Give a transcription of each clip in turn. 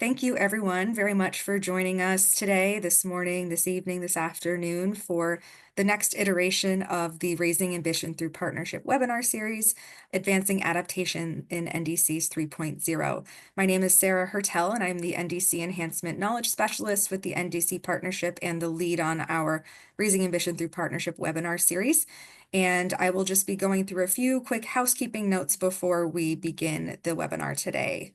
Thank you, everyone, very much for joining us today, this morning, this evening, this afternoon for the next iteration of the Raising Ambition Through Partnership webinar series, Advancing Adaptation in NDCs 3.0. My name is Sarah Hertel, and I'm the NDC Enhancement Knowledge Specialist with the NDC Partnership and the lead on our Raising Ambition Through Partnership webinar series. And I will just be going through a few quick housekeeping notes before we begin the webinar today.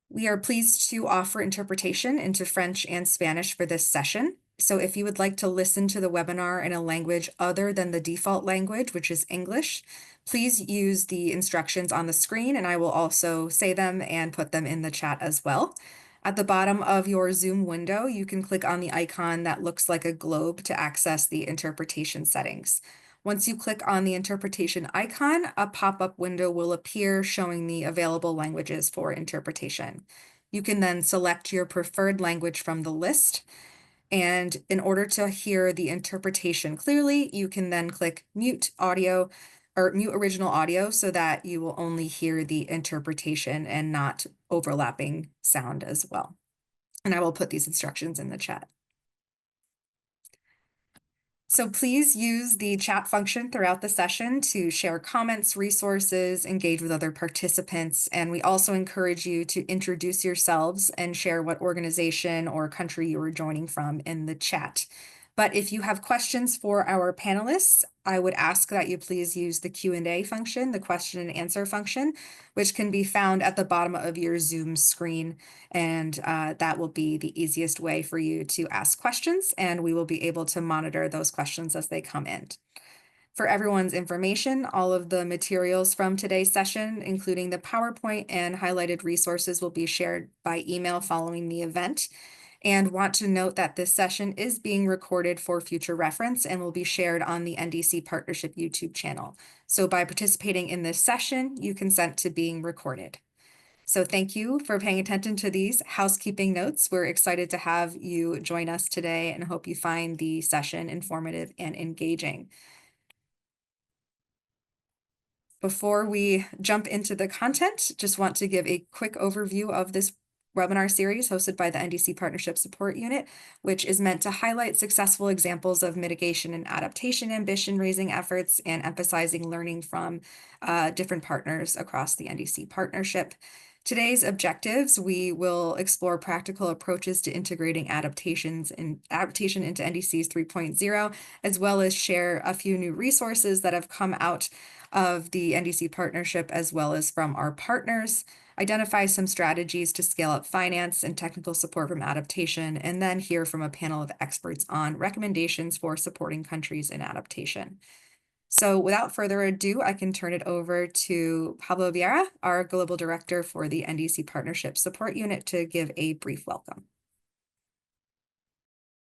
We are pleased to offer interpretation into French and Spanish for this session. So if you would like to listen to the webinar in a language other than the default language, which is English, please use the instructions on the screen, and I will also say them and put them in the chat as well. At the bottom of your Zoom window, you can click on the icon that looks like a globe to access the interpretation settings. Once you click on the interpretation icon, a pop-up window will appear showing the available languages for interpretation. You can then select your preferred language from the list. And in order to hear the interpretation clearly, you can then click mute audio or mute original audio so that you will only hear the interpretation and not overlapping sound as well. And I will put these instructions in the chat. So please use the chat function throughout the session to share comments, resources, engage with other participants. And we also encourage you to introduce yourselves and share what organization or country you are joining from in the chat. But if you have questions for our panelists, I would ask that you please use the Q&A function, the question and answer function, which can be found at the bottom of your Zoom screen. And that will be the easiest way for you to ask questions, and we will be able to monitor those questions as they come in. For everyone's information, all of the materials from today's session, including the PowerPoint and highlighted resources, will be shared by email following the event. And want to note that this session is being recorded for future reference and will be shared on the NDC Partnership YouTube channel. So by participating in this session, you consent to being recorded. So thank you for paying attention to these housekeeping notes. We're excited to have you join us today and hope you find the session informative and engaging. Before we jump into the content, just want to give a quick overview of this webinar series hosted by the NDC Partnership Support Unit, which is meant to highlight successful examples of mitigation and adaptation ambition raising efforts and emphasizing learning from different partners across the NDC partnership. Today's objectives, we will explore practical approaches to integrating adaptation into NDCs 3.0, as well as share a few new resources that have come out of the NDC partnership, as well as from our partners, identify some strategies to scale up finance and technical support from adaptation, and then hear from a panel of experts on recommendations for supporting countries in adaptation. So without further ado, I can turn it over to Pablo Vieira, our Global Director for the NDC Partnership Support Unit, to give a brief welcome.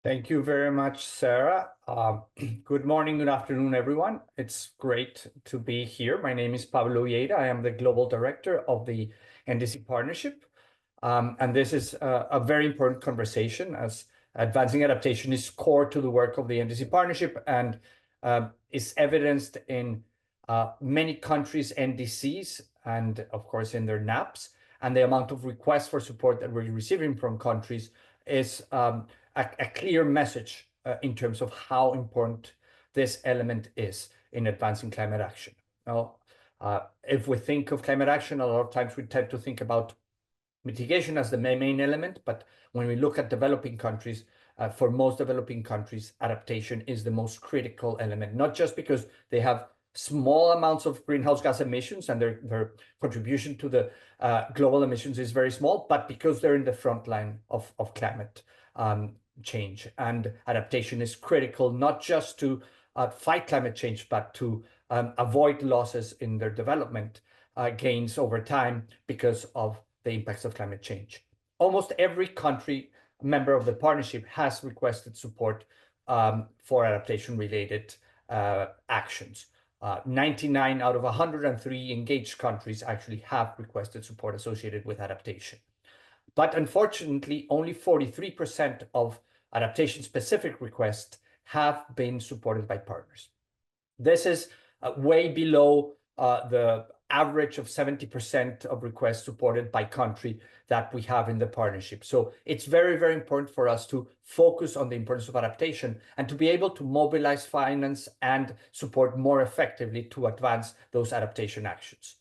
Thank you very much, Sarah. Good morning, good afternoon, everyone. It's great to be here. My name is Pablo Vieira. I am the Global Director of the NDC Partnership. And this is a very important conversation, as advancing adaptation is core to the work of the NDC Partnership and is evidenced in many countries' NDCs and, of course, in their NAPs. And the amount of requests for support that we're receiving from countries is a clear message in terms of how important this element is in advancing climate action. Now, if we think of climate action, a lot of times we tend to think about mitigation as the main element, but when we look at developing countries, for most developing countries, adaptation is the most critical element, not just because they have small amounts of greenhouse gas emissions and their contribution to the global emissions is very small, but because they're in the front line of climate change. And adaptation is critical, not just to fight climate change, but to avoid losses in their development gains over time because of the impacts of climate change. Almost every country member of the partnership has requested support for adaptation-related actions. 99 out of 103 engaged countries actually have requested support associated with adaptation. But unfortunately, only 43% of adaptation-specific requests have been supported by partners. This is way below the average of 70% of requests supported by country that we have in the partnership. So it's very, very important for us to focus on the importance of adaptation and to be able to mobilize finance and support more effectively to advance those adaptation actions.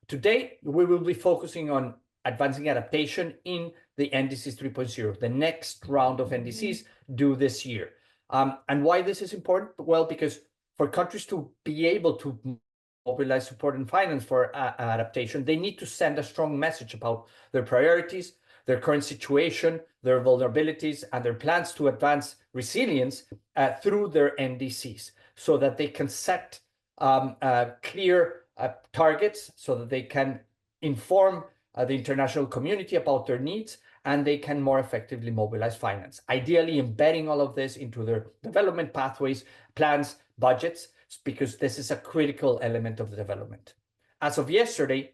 Today, we will be focusing on advancing adaptation in the NDCs 3.0, the next round of NDCs due this year. And why this is important? Well, because for countries to be able to mobilize support and finance for adaptation, they need to send a strong message about their priorities, their current situation, their vulnerabilities, and their plans to advance resilience through their NDCs, so that they can set clear targets, so that they can inform the international community about their needs, and they can more effectively mobilize finance, ideally embedding all of this into their development pathways, plans, budgets, because this is a critical element of the development. As of yesterday,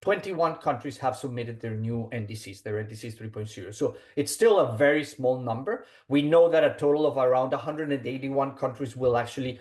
21 countries have submitted their new NDCs, their NDCs 3.0. So it's still a very small number. We know that a total of around 181 countries will actually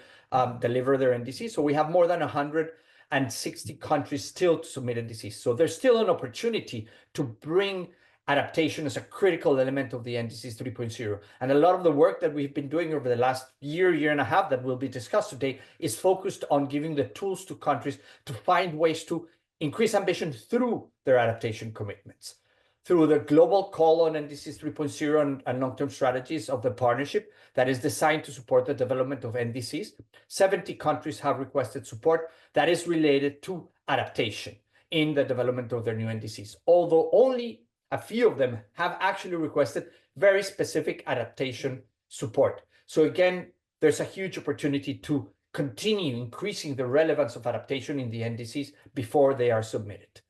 deliver their NDCs. So we have more than 160 countries still to submit NDCs. So there's still an opportunity to bring adaptation as a critical element of the NDCs 3.0. And a lot of the work that we've been doing over the last year and a half that will be discussed today is focused on giving the tools to countries to find ways to increase ambition through their adaptation commitments. Through the global call on NDCs 3.0 and long-term strategies of the partnership that is designed to support the development of NDCs, 70 countries have requested support that is related to adaptation in the development of their new NDCs, although only a few of them have actually requested very specific adaptation support. So again, there's a huge opportunity to continue increasing the relevance of adaptation in the NDCs before they are submitted.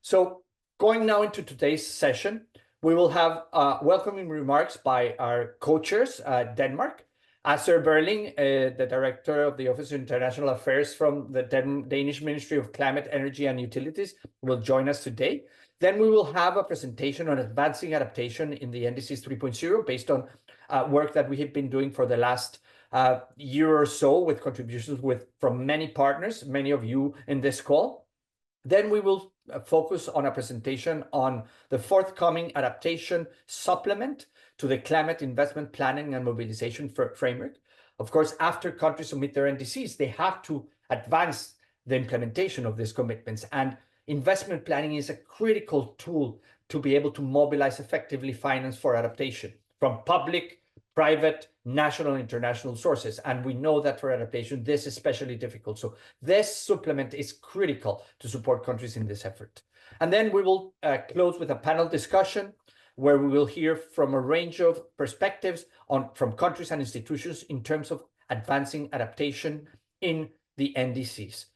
So going now into today's session, we will have welcoming remarks by our co-chairs, Denmark. Asser Berling, the Director of the Office of International Affairs from the Danish Ministry of Climate, Energy and Utilities, will join us today. Then we will have a presentation on advancing adaptation in the NDCs 3.0 based on work that we have been doing for the last year or so with contributions from many partners, many of you in this call. Then we will focus on a presentation on the forthcoming adaptation supplement to the Climate Investment Planning and Mobilization Framework. Of course, after countries submit their NDCs, they have to advance the implementation of these commitments. And investment planning is a critical tool to be able to mobilize effectively finance for adaptation from public, private, national, and international sources. And we know that for adaptation, this is especially difficult. So this supplement is critical to support countries in this effort. And then we will close with a panel discussion where we will hear from a range of perspectives from countries and institutions in terms of advancing adaptation in the NDCs.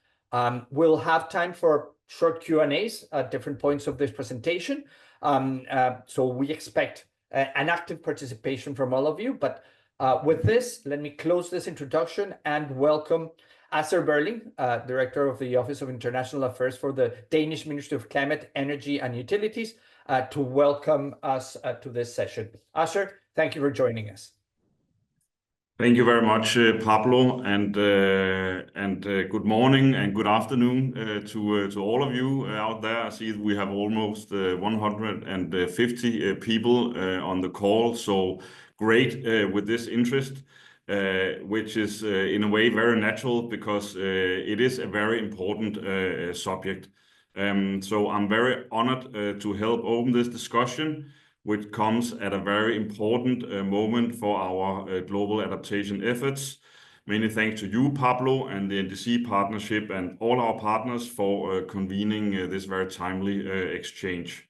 We'll have time for short Q&As at different points of this presentation. So we expect an active participation from all of you. But with this, let me close this introduction and welcome Asser Berling, Director of the Office of International Affairs for the Danish Ministry of Climate, Energy and Utilities, to welcome us to this session. Asser, thank you for joining us. Thank you very much, Pablo, and good morning and good afternoon to all of you out there. I see we have almost 150 people on the call, so great with this interest, which is in a way very natural because it is a very important subject. So I'm very honored to help open this discussion, which comes at a very important moment for our global adaptation efforts. Many thanks to you, Pablo, and the NDC Partnership and all our partners for convening this very timely exchange.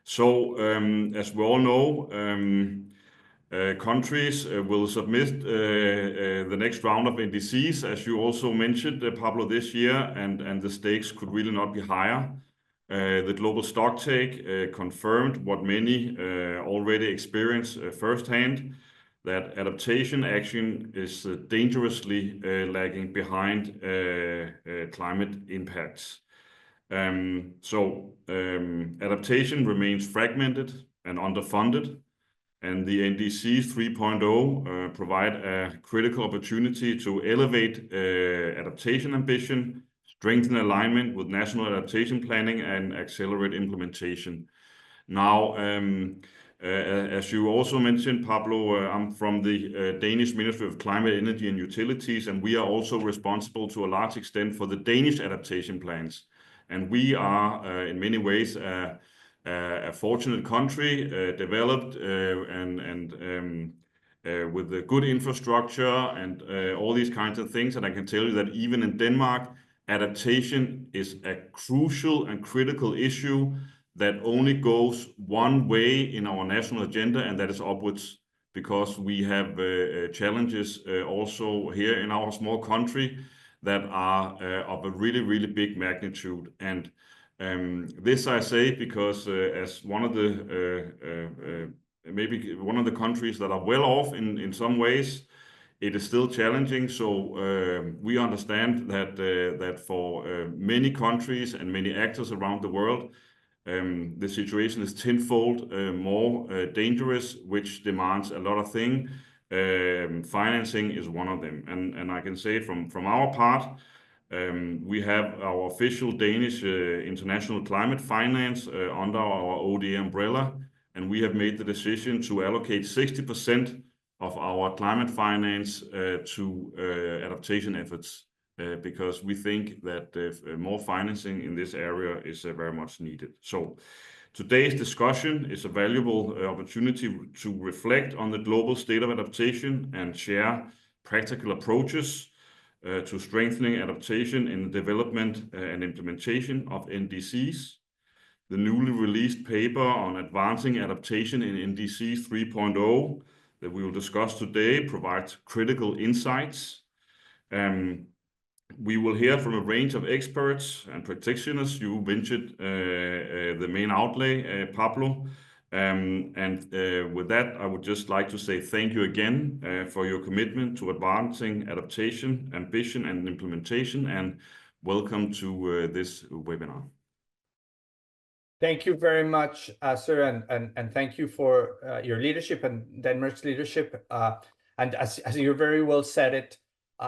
So, as we all know, countries will submit the next round of NDCs, as you also mentioned, Pablo, this year, and the stakes could really not be higher. The Global Stocktake confirmed what many already experience firsthand, that adaptation action is dangerously lagging behind climate impacts. Adaptation remains fragmented and underfunded, and the NDCs 3.0 provide a critical opportunity to elevate adaptation ambition, strengthen alignment with national adaptation planning, and accelerate implementation. Now, as you also mentioned, Pablo, I'm from the Danish Ministry of Climate, Energy and Utilities, and we are also responsible to a large extent for the Danish adaptation plans. And we are, in many ways, a fortunate country, developed and with a good infrastructure and all these kinds of things. And I can tell you that even in Denmark, adaptation is a crucial and critical issue that only goes one way in our national agenda, and that is upwards, because we have challenges also here in our small country that are of a really, really big magnitude. And this I say because as one of the maybe one of the countries that are well off in some ways, it is still challenging. So we understand that that for many countries and many actors around the world, the situation is tenfold more dangerous, which demands a lot of things. Financing is one of them. And I can say from our part, we have our official Danish international climate finance under our ODA umbrella, and we have made the decision to allocate 60% of our climate finance to adaptation efforts, because we think that more financing in this area is very much needed. So today's discussion is a valuable opportunity to reflect on the global state of adaptation and share practical approaches to strengthening adaptation in the development and implementation of NDCs. The newly released paper on advancing adaptation in NDCs 3.0 that we will discuss today provides critical insights. We will hear from a range of experts and practitioners. You mentioned the main outlay, Pablo. With that, I would just like to say thank you again for your commitment to advancing adaptation, ambition, and implementation, and welcome to this webinar. Thank you very much, sir, and thank you for your leadership and Denmark's leadership. And as you very well said it,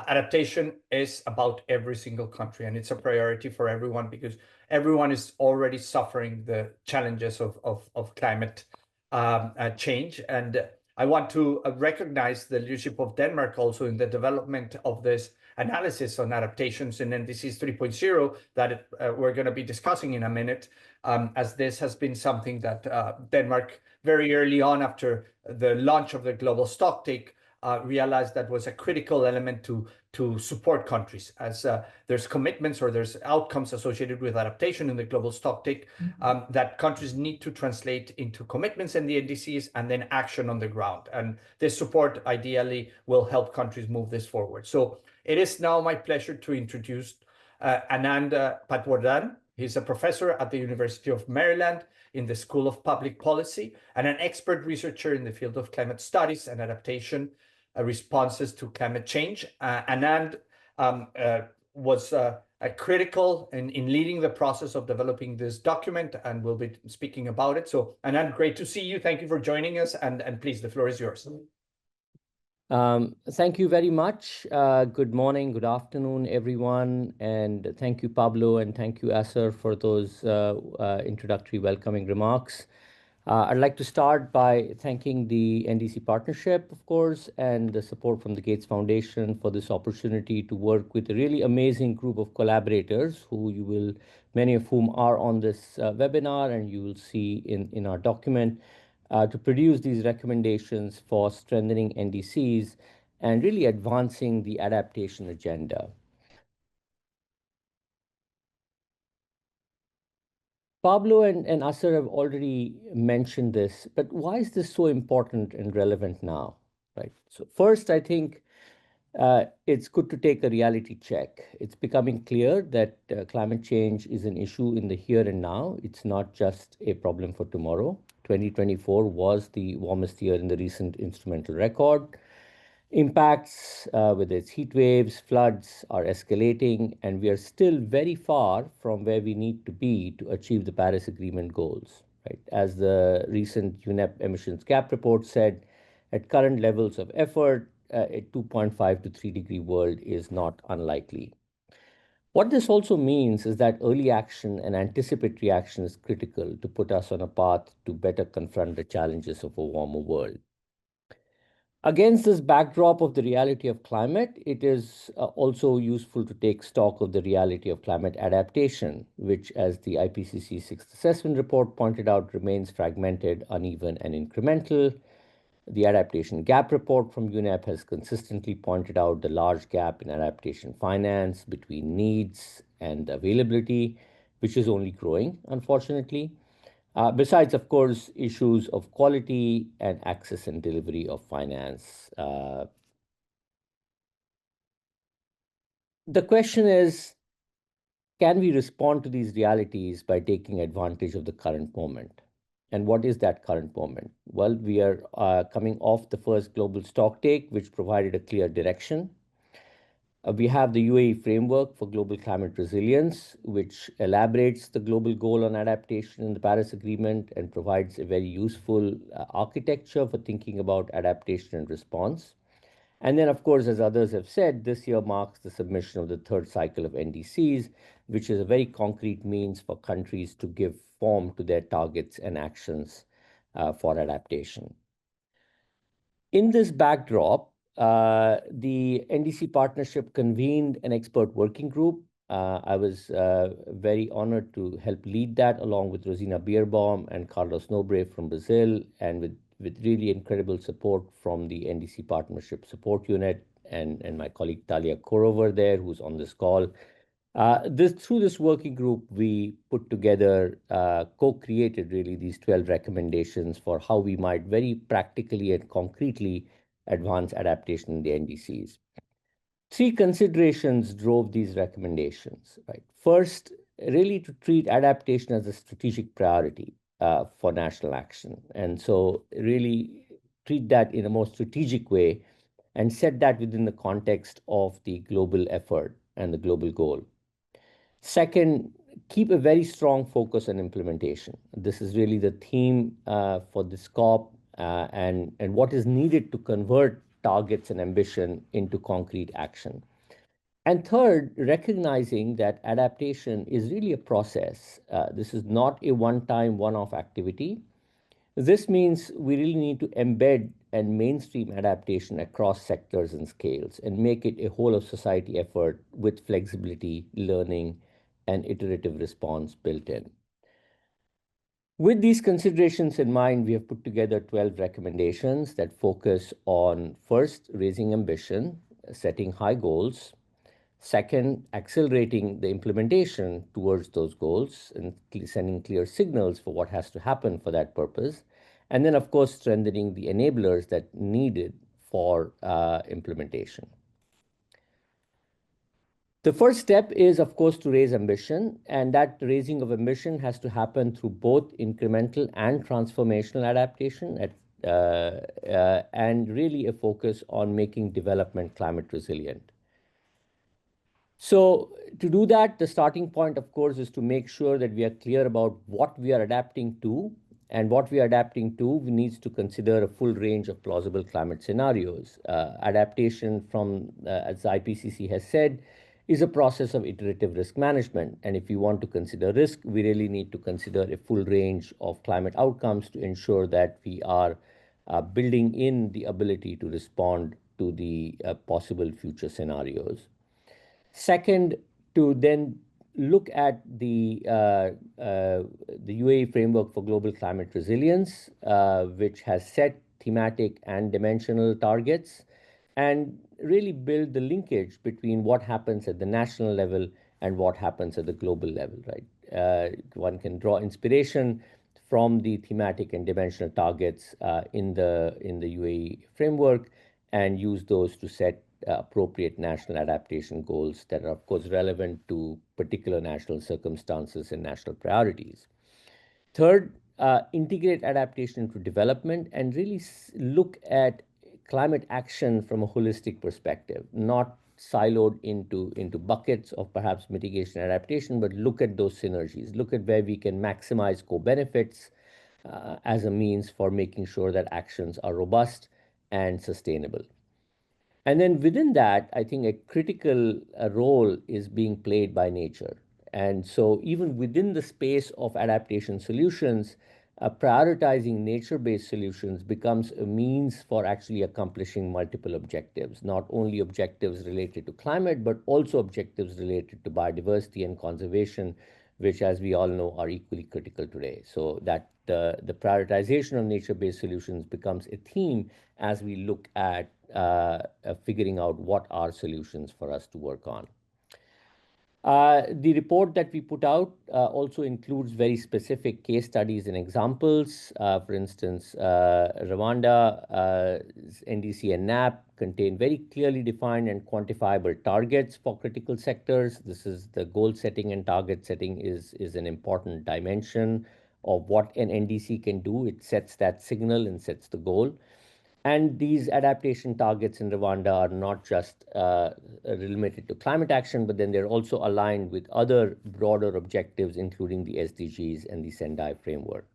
adaptation is about every single country, and it's a priority for everyone because everyone is already suffering the challenges of climate change. And I want to recognize the leadership of Denmark also in the development of this analysis on adaptations in NDCs 3.0 that we're going to be discussing in a minute, as this has been something that Denmark very early on after the launch of the Global Stocktake realized that was a critical element to support countries, as there's commitments or there's outcomes associated with adaptation in the Global Stocktake that countries need to translate into commitments in the NDCs and then action on the ground. And this support ideally will help countries move this forward. So it is now my pleasure to introduce Anand Patwardhan. He's a professor at the University of Maryland in the School of Public Policy and an expert researcher in the field of climate studies and adaptation responses to climate change. Anand was critical in leading the process of developing this document, and we'll be speaking about it. So Anand, great to see you. Thank you for joining us, and please, the floor is yours. Thank you very much. Good morning, good afternoon, everyone. And thank you, Pablo, and thank you, Asser, for those introductory welcoming remarks. I'd like to start by thanking the NDC Partnership, of course, and the support from the Gates Foundation for this opportunity to work with a really amazing group of collaborators many of whom are on this webinar, and you will see in our document, to produce these recommendations for strengthening NDCs and really advancing the adaptation agenda. Pablo and Asser have already mentioned this, but why is this so important and relevant now, right? So first, I think it's good to take a reality check. It's becoming clear that climate change is an issue in the here and now. It's not just a problem for tomorrow. 2024 was the warmest year in the recent instrumental record. Impacts with its heat waves, floods are escalating, and we are still very far from where we need to be to achieve the Paris Agreement goals. Right? As the recent UNEP emissions gap report said, at current levels of effort, a 2.5 to 3 degree world is not unlikely. What this also means is that early action and anticipatory action is critical to put us on a path to better confront the challenges of a warmer world. Against this backdrop of the reality of climate, it is also useful to take stock of the reality of climate adaptation, which, as the IPCC Sixth Assessment Report pointed out, remains fragmented, uneven, and incremental. The Adaptation Gap Report from UNEP has consistently pointed out the large gap in adaptation finance between needs and availability, which is only growing, unfortunately. Besides, of course, issues of quality and access and delivery of finance. The question is, can we respond to these realities by taking advantage of the current moment? And what is that current moment? Well, we are coming off the first Global Stocktake, which provided a clear direction. We have the UAE Framework for Global Climate Resilience, which elaborates the global goal on adaptation in the Paris Agreement and provides a very useful architecture for thinking about adaptation and response. And then, of course, as others have said, this year marks the submission of the third cycle of NDCs, which is a very concrete means for countries to give form to their targets and actions for adaptation. In this backdrop, the NDC Partnership convened an expert working group. I was very honored to help lead that along with Rosina Bierbaum and Carlos Nobre from Brazil, and with really incredible support from the NDC Partnership Support Unit and my colleague Talia Korover there, who's on this call. Through this working group, we put together, co-created really these 12 recommendations for how we might very practically and concretely advance adaptation in the NDCs. Three considerations drove these recommendations, right? First, really to treat adaptation as a strategic priority for national action. And so really treat that in a more strategic way and set that within the context of the global effort and the global goal. Second, keep a very strong focus on implementation. This is really the theme for this COP and what is needed to convert targets and ambition into concrete action. And third, recognizing that adaptation is really a process. This is not a one-time, one-off activity. This means we really need to embed and mainstream adaptation across sectors and scales and make it a whole of society effort with flexibility, learning, and iterative response built in. With these considerations in mind, we have put together 12 recommendations that focus on first, raising ambition, setting high goals. Second, accelerating the implementation towards those goals and sending clear signals for what has to happen for that purpose. And then, of course, strengthening the enablers that needed for implementation. The first step is, of course, to raise ambition, and that raising of ambition has to happen through both incremental and transformational adaptation and really a focus on making development climate resilient. So to do that, the starting point, of course, is to make sure that we are clear about what we are adapting to, and what we are adapting to needs to consider a full range of plausible climate scenarios. Adaptation from, as the IPCC has said, is a process of iterative risk management. And if we want to consider risk, we really need to consider a full range of climate outcomes to ensure that we are building in the ability to respond to the possible future scenarios. Second, to then look at the UAE Framework for Global Climate Resilience, which has set thematic and dimensional targets, and really build the linkage between what happens at the national level and what happens at the global level, right? One can draw inspiration from the thematic and dimensional targets in the UAE framework and use those to set appropriate national adaptation goals that are, of course, relevant to particular national circumstances and national priorities. Third, integrate adaptation into development and really look at climate action from a holistic perspective, not siloed into buckets of perhaps mitigation and adaptation, but look at those synergies, look at where we can maximize co-benefits as a means for making sure that actions are robust and sustainable. And then within that, I think a critical role is being played by nature. And so even within the space of adaptation solutions, prioritizing nature-based solutions becomes a means for actually accomplishing multiple objectives, not only objectives related to climate, but also objectives related to biodiversity and conservation, which, as we all know, are equally critical today. So that the prioritization of nature-based solutions becomes a theme as we look at figuring out what are solutions for us to work on. The report that we put out also includes very specific case studies and examples. For instance, Rwanda, NDC and NAP contain very clearly defined and quantifiable targets for critical sectors. This is the goal setting and target setting is an important dimension of what an NDC can do. It sets that signal and sets the goal. And these adaptation targets in Rwanda are not just limited to climate action, but then they're also aligned with other broader objectives, including the SDGs and the Sendai framework.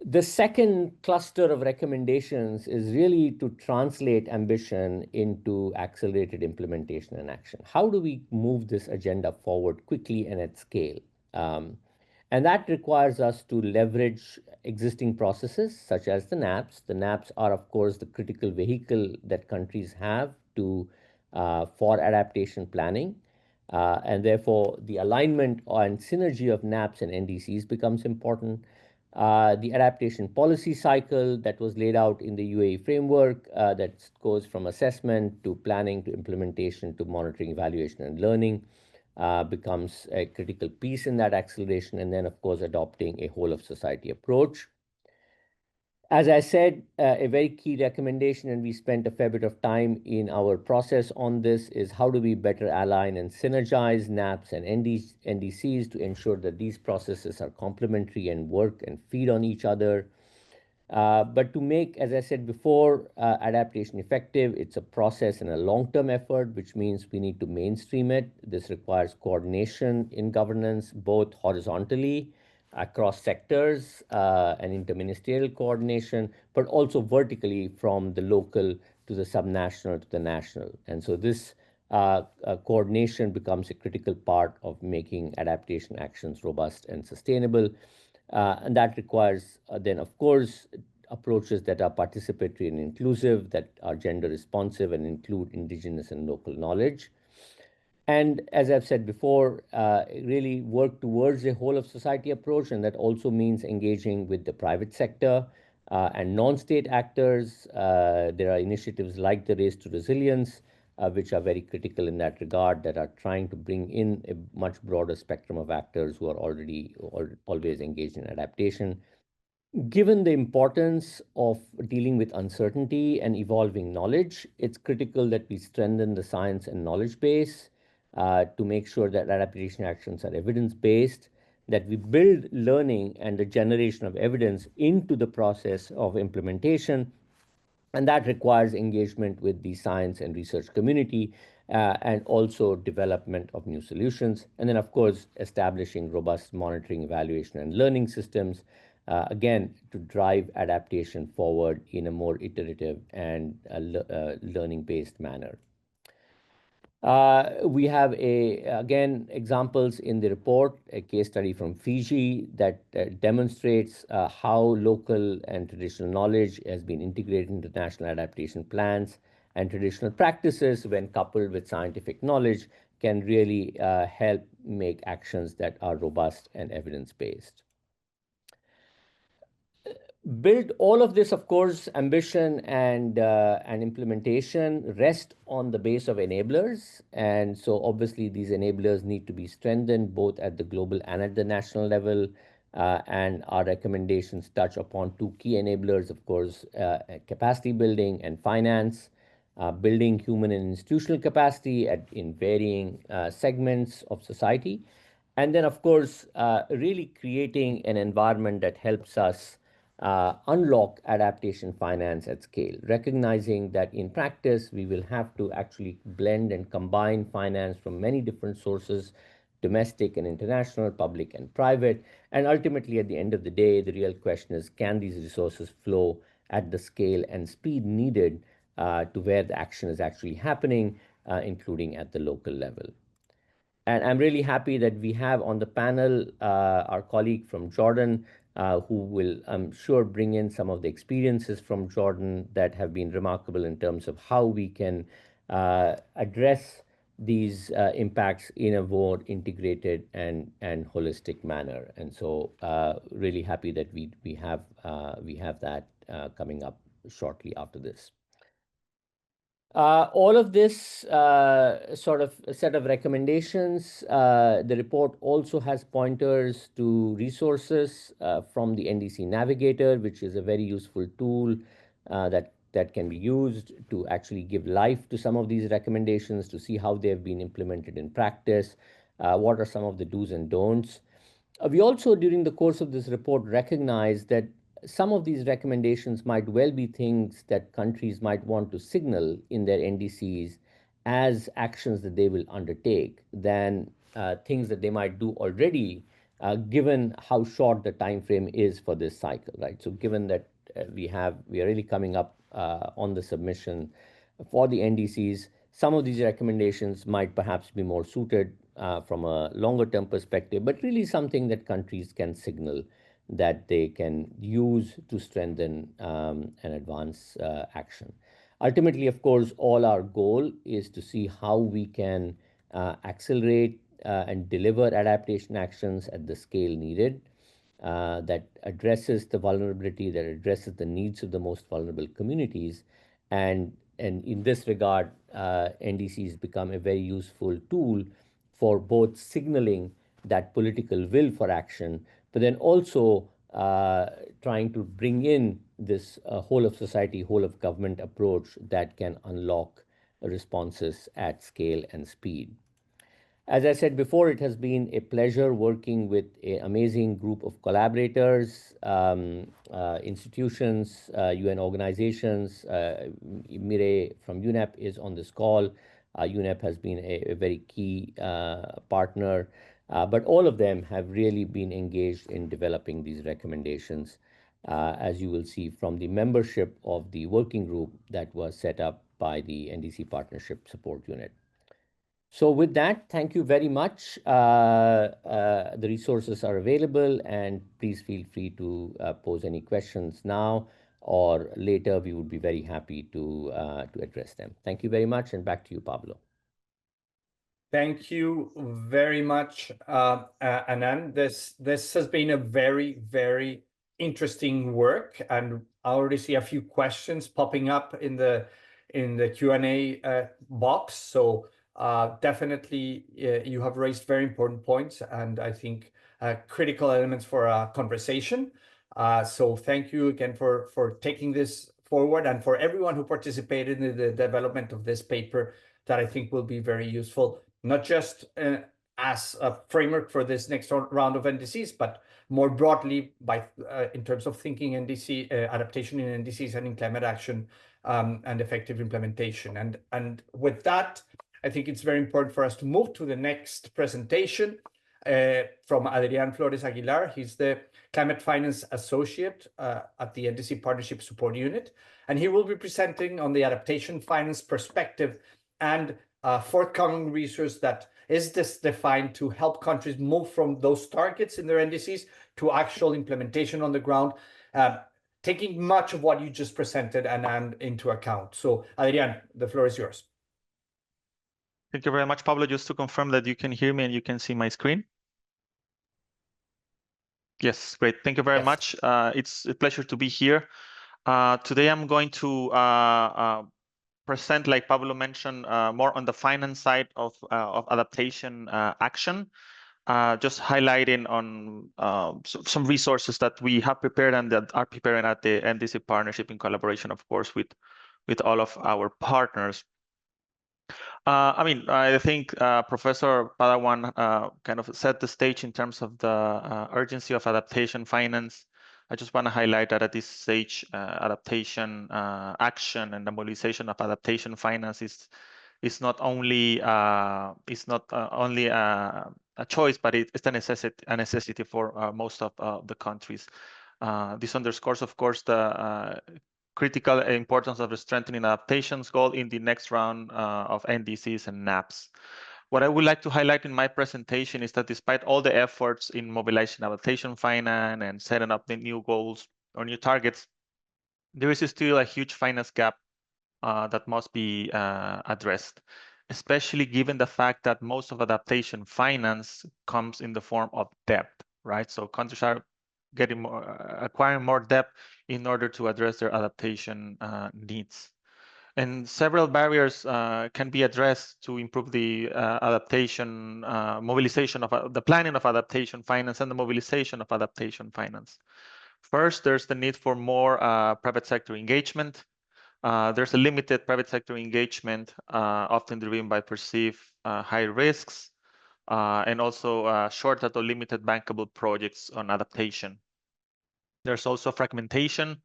The second cluster of recommendations is really to translate ambition into accelerated implementation and action. How do we move this agenda forward quickly and at scale? And that requires us to leverage existing processes such as the NAPs. The NAPs are, of course, the critical vehicle that countries have for adaptation planning. And therefore, the alignment and synergy of NAPs and NDCs becomes important. The adaptation policy cycle that was laid out in the UAE framework that goes from assessment to planning to implementation to monitoring, evaluation, and learning becomes a critical piece in that acceleration, and then, of course, adopting a whole of society approach. As I said, a very key recommendation, and we spent a fair bit of time in our process on this, is how do we better align and synergize NAPs and NDCs to ensure that these processes are complementary and work and feed on each other. But to make, as I said before, adaptation effective, it's a process and a long-term effort, which means we need to mainstream it. This requires coordination in governance, both horizontally across sectors and interministerial coordination, but also vertically from the local to the subnational to the national. And so this coordination becomes a critical part of making adaptation actions robust and sustainable. And that requires then, of course, approaches that are participatory and inclusive, that are gender responsive and include indigenous and local knowledge. And as I've said before, really work towards a whole of society approach. And that also means engaging with the private sector and non-state actors. There are initiatives like the Race to Resilience, which are very critical in that regard, that are trying to bring in a much broader spectrum of actors who are always engaged in adaptation. Given the importance of dealing with uncertainty and evolving knowledge, it's critical that we strengthen the science and knowledge base to make sure that adaptation actions are evidence-based, that we build learning and the generation of evidence into the process of implementation. And that requires engagement with the science and research community and also development of new solutions. And then, of course, establishing robust monitoring, evaluation, and learning systems, again, to drive adaptation forward in a more iterative and learning-based manner. We have, again, examples in the report, a case study from Fiji that demonstrates how local and traditional knowledge has been integrated into national adaptation plans, and traditional practices, when coupled with scientific knowledge, can really help make actions that are robust and evidence-based. Build all of this, of course, ambition and implementation rest on the base of enablers. And so obviously these enablers need to be strengthened both at the global and at the national level. And our recommendations touch upon two key enablers, of course, capacity building and finance, building human and institutional capacity in varying segments of society. And then, of course, really creating an environment that helps us unlock adaptation finance at scale, recognizing that in practice, we will have to actually blend and combine finance from many different sources, domestic and international, public and private. And ultimately, at the end of the day, the real question is, can these resources flow at the scale and speed needed to where the action is actually happening, including at the local level. And I'm really happy that we have on the panel our colleague from Jordan, who will, I'm sure, bring in some of the experiences from Jordan that have been remarkable in terms of how we can address these impacts in a more integrated and holistic manner. And so really happy that we have that coming up shortly after this. All of this sort of a set of recommendations, the report also has pointers to resources from the NDC Navigator, which is a very useful tool that can be used to actually give life to some of these recommendations, to see how they have been implemented in practice, what are some of the do's and don'ts. We also, during the course of this report, recognize that some of these recommendations might well be things that countries might want to signal in their NDCs as actions that they will undertake than things that they might do already, given how short the time frame is for this cycle, right? So given that we are really coming up on the submission for the NDCs, some of these recommendations might perhaps be more suited from a longer term perspective, but really something that countries can signal that they can use to strengthen and advance action. Ultimately, of course, all our goal is to see how we can accelerate and deliver adaptation actions at the scale needed that addresses the vulnerability, that addresses the needs of the most vulnerable communities. And in this regard, NDCs become a very useful tool for both signaling that political will for action, but then also trying to bring in this whole of society, whole of government approach that can unlock responses at scale and speed. As I said before, it has been a pleasure working with an amazing group of collaborators, institutions, UN organizations. Mire from UNEP is on this call. UNEP has been a very key partner, but all of them have really been engaged in developing these recommendations, as you will see from the membership of the working group that was set up by the NDC Partnership Support Unit. So with that, thank you very much. The resources are available, and please feel free to pose any questions now or later. We would be very happy to address them. Thank you very much, and back to you, Pablo. Thank you very much, Anand. This has been a very, very interesting work, and I already see a few questions popping up in the Q&A box. So definitely, you have raised very important points, and I think critical elements for a conversation. So thank you again for taking this forward, and for everyone who participated in the development of this paper that I think will be very useful, not just as a framework for this next round of NDCs, but more broadly in terms of thinking NDC adaptation in NDCs and in climate action and effective implementation. And with that, I think it's very important for us to move to the next presentation from Adrián Flores Aguilar. He's the Climate Finance Associate at the NDC Partnership Support Unit, and he will be presenting on the adaptation finance perspective and forthcoming research that is defined to help countries move from those targets in their NDCs to actual implementation on the ground, taking much of what you just presented and into account. So, Adrián, the floor is yours. Thank you very much, Pablo. Just to confirm that you can hear me and you can see my screen. Yes, great. Thank you very much. It's a pleasure to be here. Today I'm going to present, like Pablo mentioned, more on the finance side of adaptation action, just highlighting on some resources that we have prepared and that are preparing at the NDC Partnership in collaboration, of course, with all of our partners. I think Professor Padawan kind of set the stage in terms of the urgency of adaptation finance. I just want to highlight that at this stage, adaptation action and the mobilization of adaptation finance is not only a choice, but it's a necessity for most of the countries. This underscores, of course, the critical importance of the strengthening adaptations goal in the next round of NDCs and NAPs. What I would like to highlight in my presentation is that despite all the efforts in mobilizing adaptation finance and setting up the new goals or new targets, there is still a huge finance gap that must be addressed, especially given the fact that most of adaptation finance comes in the form of debt, right? So countries are getting more, acquiring more debt in order to address their adaptation needs. And several barriers can be addressed to improve the adaptation, mobilization of the planning of adaptation finance and the mobilization of adaptation finance. First, there's the need for more private sector engagement. There's a limited private sector engagement, often driven by perceived high risks, and also short or limited bankable projects on adaptation. There's also fragmentation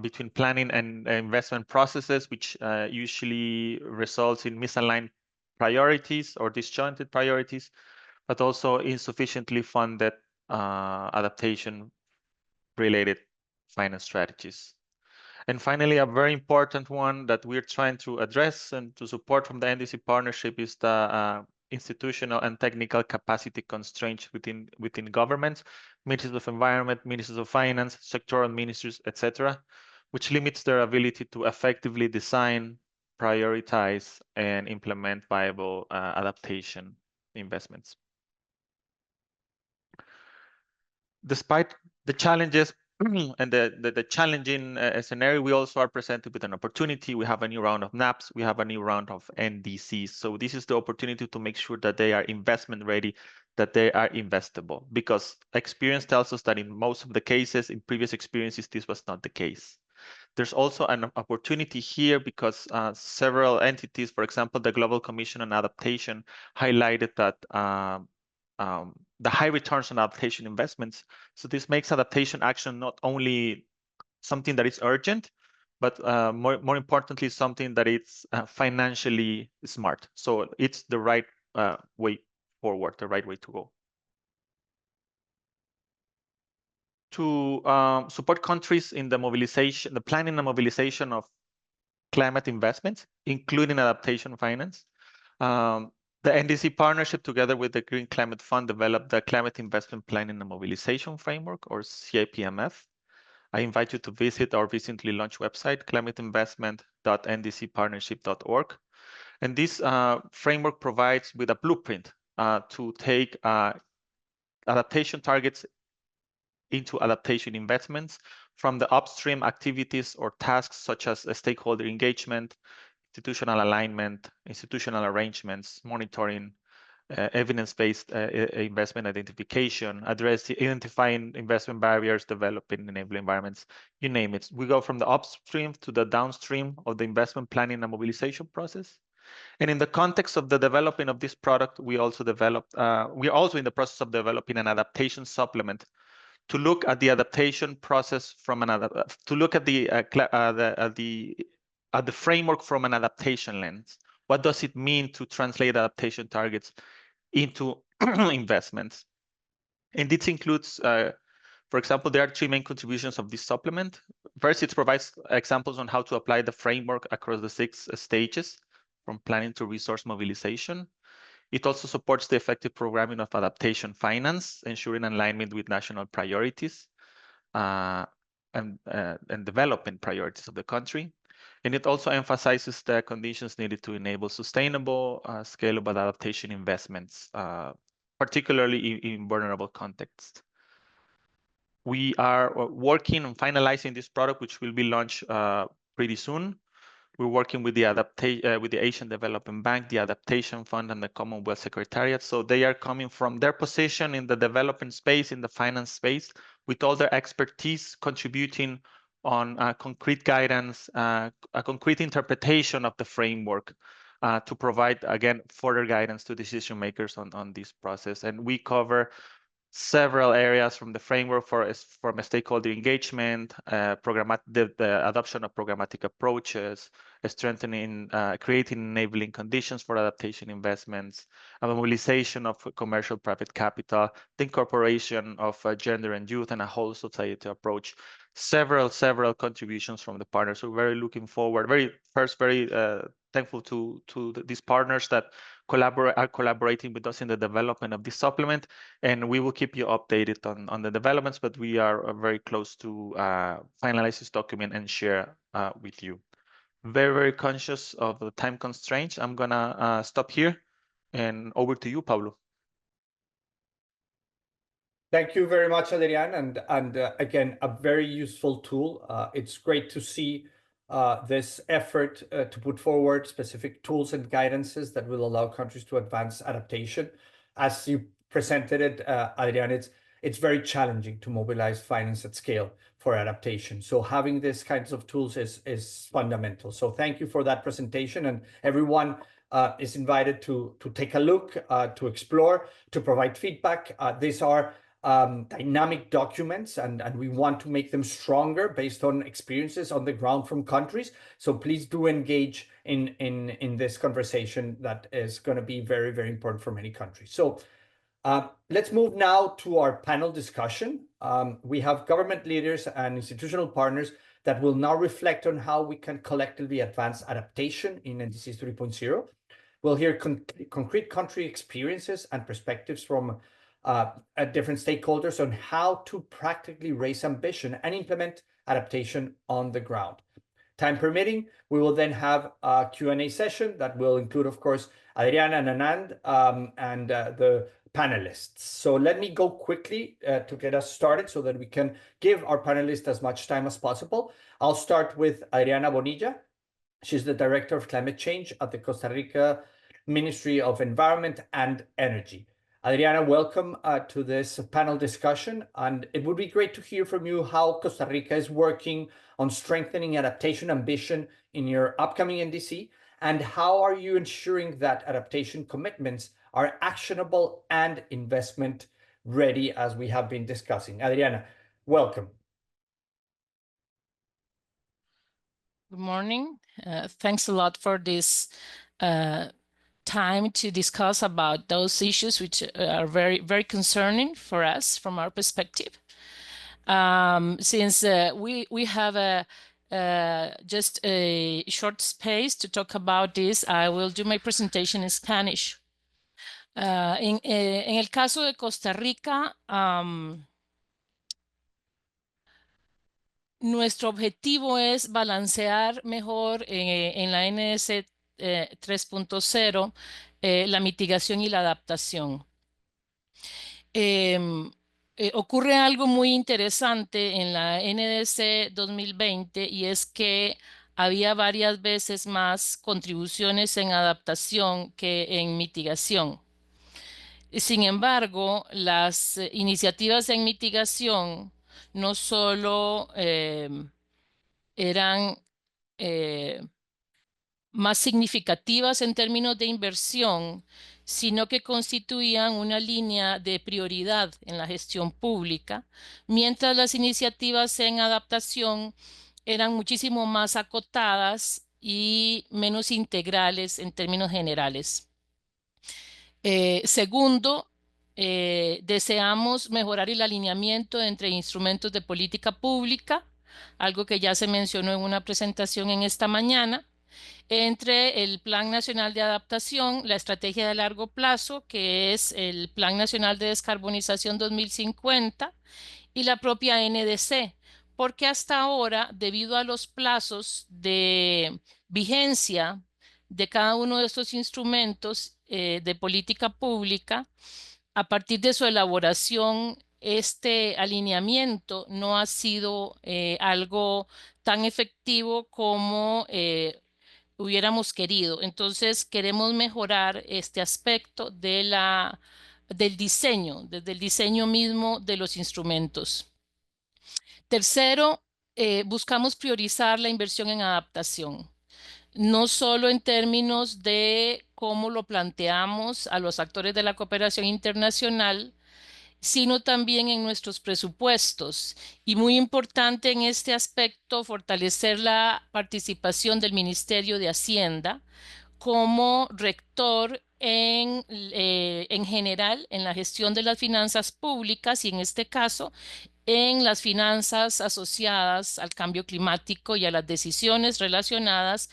between planning and investment processes, which usually results in misaligned priorities or disjointed priorities, but also insufficiently funded adaptation-related finance strategies. And finally, a very important one that we're trying to address and to support from the NDC partnership is the institutional and technical capacity constraints within governments, ministries of environment, ministries of finance, sectoral ministries, etc., which limits their ability to effectively design, prioritize, and implement viable adaptation investments. Despite the challenges and the challenging scenario, we also are presented with an opportunity. We have a new round of NAPs, we have a new round of NDCs. So this is the opportunity to make sure that they are investment ready, that they are investable, because experience tells us that in most of the cases, in previous experiences, this was not the case. There's also an opportunity here because several entities, for example, the Global Commission on Adaptation, highlighted that the high returns on adaptation investments. So this makes adaptation action not only something that is urgent, but more importantly, something that it's financially smart. So it's the right way forward, the right way to go. To support countries in the mobilization, the planning and mobilization of climate investments, including adaptation finance, the NDC Partnership, together with the Green Climate Fund, developed the Climate Investment Planning and Mobilization Framework, or CIPMF. I invite you to visit our recently launched website, climateinvestment.ndcpartnership.org. And this framework provides with a blueprint to take adaptation targets into adaptation investments from the upstream activities or tasks such as stakeholder engagement, institutional alignment, institutional arrangements, monitoring, evidence-based investment identification, identifying investment barriers, developing enabling environments, you name it. We go from the upstream to the downstream of the investment planning and mobilization process. And in the context of the development of this product, we also developed, we're also in the process of developing an adaptation supplement to look at the adaptation process from another, to look at the framework from an adaptation lens. What does it mean to translate adaptation targets into investments? And this includes, for example, there are three main contributions of this supplement. First, it provides examples on how to apply the framework across the 6 stages, from planning to resource mobilization. It also supports the effective programming of adaptation finance, ensuring alignment with national priorities and development priorities of the country. And it also emphasizes the conditions needed to enable sustainable, scalable adaptation investments, particularly in vulnerable contexts. We are working on finalizing this product, which will be launched pretty soon. We're working with the Asian Development Bank, the Adaptation Fund, and the Commonwealth Secretariat. So they are coming from their position in the development space, in the finance space, with all their expertise contributing on concrete guidance, a concrete interpretation of the framework to provide, again, further guidance to decision makers on this process. And we cover several areas from the framework from stakeholder engagement, the adoption of programmatic approaches, strengthening, creating enabling conditions for adaptation investments, and the mobilization of commercial private capital, the incorporation of gender and youth, and a whole society approach. Several contributions from the partners. So very looking forward. Very thankful to these partners that are collaborating with us in the development of this supplement, and we will keep you updated on the developments, but we are very close to finalize this document and share with you. Very conscious of the time constraints. I'm gonna stop here, and over to you, Pablo. Thank you very much, Adrian, and again, a very useful tool. It's great to see this effort to put forward specific tools and guidances that will allow countries to advance adaptation. As you presented it, Adrian, it's very challenging to mobilize finance at scale for adaptation. So having these kinds of tools is fundamental. So thank you for that presentation, and everyone is invited to take a look, to explore, to provide feedback. These are dynamic documents, and we want to make them stronger based on experiences on the ground from countries. So please do engage in this conversation that is going to be very important for many countries. So let's move now to our panel discussion. We have government leaders and institutional partners that will now reflect on how we can collectively advance adaptation in NDCs 3.0. We'll hear concrete country experiences and perspectives from different stakeholders on how to practically raise ambition and implement adaptation on the ground. Time permitting, we will then have a Q&A session that will include, of course, Adriana and Anand and the panelists. So let me go quickly to get us started so that we can give our panelists as much time as possible. I'll start with Adriana Bonilla. She's the Director of Climate Change at the Costa Rica Ministry of Environment and Energy. Adriana, welcome to this panel discussion, and it would be great to hear from you how Costa Rica is working on strengthening adaptation ambition in your upcoming NDC, and how are you ensuring that adaptation commitments are actionable and investment ready, as we have been discussing. Adriana, welcome. Good morning. Thanks a lot for this time to discuss about those issues which are very concerning for us from our perspective. Since we have just a short space to talk about this, I will do my presentation in Spanish. En el caso de Costa Rica, nuestro objetivo es balancear mejor en la NDC 3.0 la mitigación y la adaptación. Ocurre algo muy interesante en la NDC 2020 y es que había varias veces más contribuciones en adaptación que en mitigación. Sin embargo, las iniciativas en mitigación no solo eran más significativas en términos de inversión, sino que constituían una línea de prioridad en la gestión pública, mientras las iniciativas en adaptación eran muchísimo más acotadas y menos integrales en términos generales. Segundo, deseamos mejorar el alineamiento entre instrumentos de política pública, algo que ya se mencionó en una presentación en esta mañana, entre el Plan Nacional de Adaptación, la Estrategia de Largo Plazo, que es el Plan Nacional de Descarbonización 2050, y la propia NDC, porque hasta ahora, debido a los plazos de vigencia de cada uno de estos instrumentos de política pública, a partir de su elaboración, este alineamiento no ha sido algo tan efectivo como hubiéramos querido. Entonces, queremos mejorar este aspecto de del diseño, desde el diseño mismo de los instrumentos. Tercero, buscamos priorizar la inversión en adaptación, no solo en términos de cómo lo planteamos a los actores de la cooperación internacional, sino también en nuestros presupuestos. Y muy importante en este aspecto, fortalecer la participación del Ministerio de Hacienda como rector en general en la gestión de las finanzas públicas y en este caso en las finanzas asociadas al cambio climático y a las decisiones relacionadas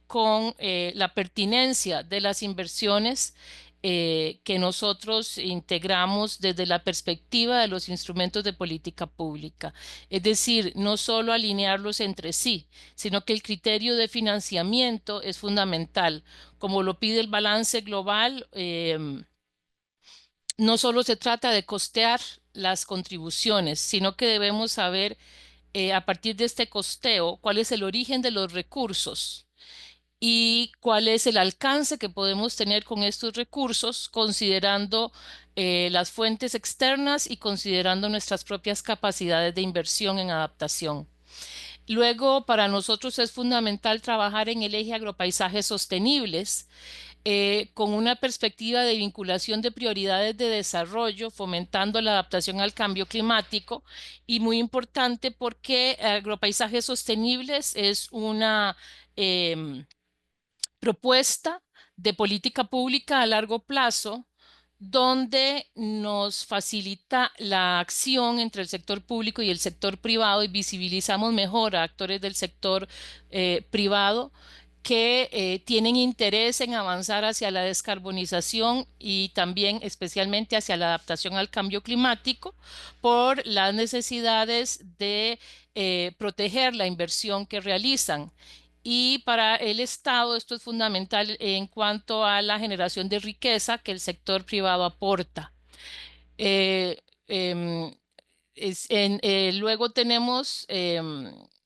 con la pertinencia de las inversiones que nosotros integramos desde la perspectiva de los instrumentos de política pública. Es decir, no solo alinearlos entre sí, sino que el criterio de financiamiento es fundamental. Como lo pide el balance global, no solo se trata de costear las contribuciones, sino que debemos saber a partir de este costeo cuál es el origen de los recursos y cuál es el alcance que podemos tener con estos recursos, considerando las fuentes externas y considerando nuestras propias capacidades de inversión en adaptación. Luego, para nosotros es fundamental trabajar en el eje agropaisajes sostenibles, con una perspectiva de vinculación de prioridades de desarrollo, fomentando la adaptación al cambio climático, y muy importante porque agropaisajes sostenibles es una propuesta de política pública a largo plazo donde nos facilita la acción entre el sector público y el sector privado y visibilizamos mejor a actores del sector privado que tienen interés en avanzar hacia la descarbonización y también especialmente hacia la adaptación al cambio climático por las necesidades de proteger la inversión que realizan. Y para el Estado esto es fundamental en cuanto a la generación de riqueza que el sector privado aporta. Eh, em, Luego tenemos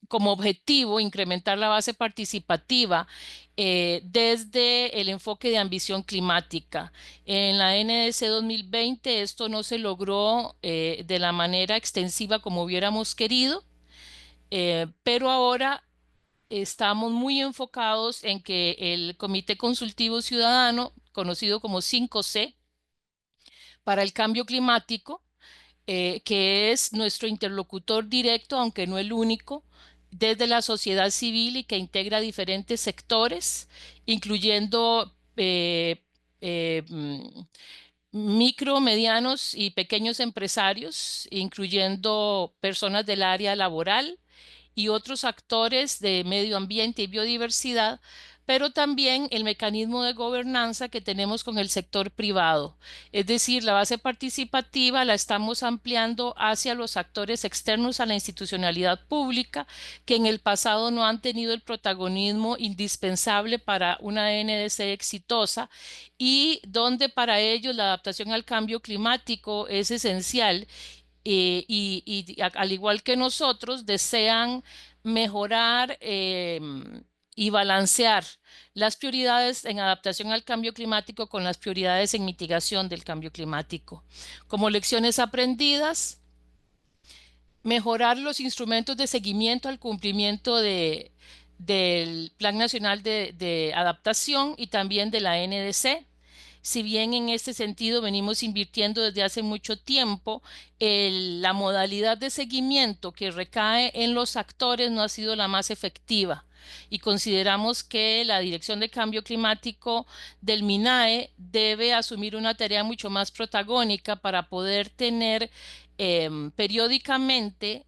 como objetivo incrementar la base participativa desde el enfoque de ambición climática. En la NDC 2020 esto no se logró de la manera extensiva como hubiéramos querido, pero ahora estamos muy enfocados en que el Comité Consultivo Ciudadano, conocido como 5C, para el cambio climático, que es nuestro interlocutor directo, aunque no el único, desde la sociedad civil y que integra diferentes sectores, incluyendo micro, medianos y pequeños empresarios, incluyendo personas del área laboral y otros actores de medio ambiente y biodiversidad, pero también el mecanismo de gobernanza que tenemos con el sector privado. Es decir, la base participativa la estamos ampliando hacia los actores externos a la institucionalidad pública que en el pasado no han tenido el protagonismo indispensable para una NDC exitosa y donde para ellos la adaptación al cambio climático es esencial al igual que nosotros, desean mejorar y balancear las prioridades en adaptación al cambio climático con las prioridades en mitigación del cambio climático. Como lecciones aprendidas, mejorar los instrumentos de seguimiento al cumplimiento del Plan Nacional de Adaptación y también de la NDC. Si bien en este sentido venimos invirtiendo desde hace mucho tiempo, la modalidad de seguimiento que recae en los actores no ha sido la más efectiva y consideramos que la Dirección de Cambio Climático del MINAE debe asumir una tarea mucho más protagónica para poder tener periódicamente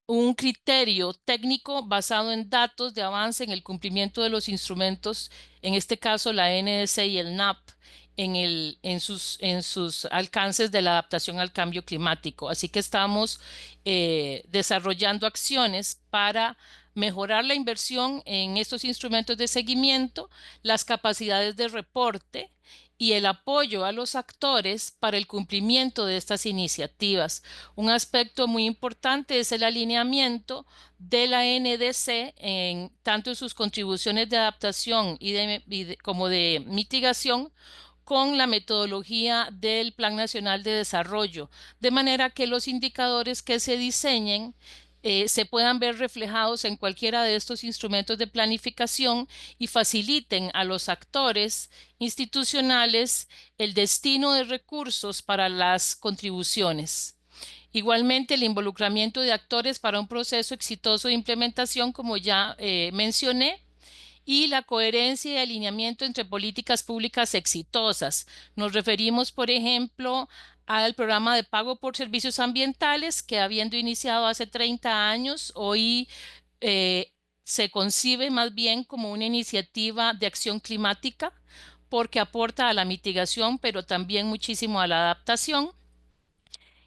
un criterio técnico basado en datos de avance en el cumplimiento de los instrumentos, en este caso la NDC y el NAP, en sus alcances de la adaptación al cambio climático. Así que estamos desarrollando acciones para mejorar la inversión en estos instrumentos de seguimiento, las capacidades de reporte y el apoyo a los actores para el cumplimiento de estas iniciativas. Un aspecto muy importante es el alineamiento de la NDC tanto en sus contribuciones de adaptación como de mitigación con la metodología del Plan Nacional de Desarrollo, de manera que los indicadores que se diseñen se puedan ver reflejados en cualquiera de estos instrumentos de planificación y faciliten a los actores institucionales el destino de recursos para las contribuciones. Igualmente, el involucramiento de actores para un proceso exitoso de implementación, como ya mencioné, y la coherencia y alineamiento entre políticas públicas exitosas. Nos referimos, por ejemplo, al programa de pago por servicios ambientales que, habiendo iniciado hace 30 años, hoy se concibe más bien como una iniciativa de acción climática porque aporta a la mitigación, pero también muchísimo a la adaptación,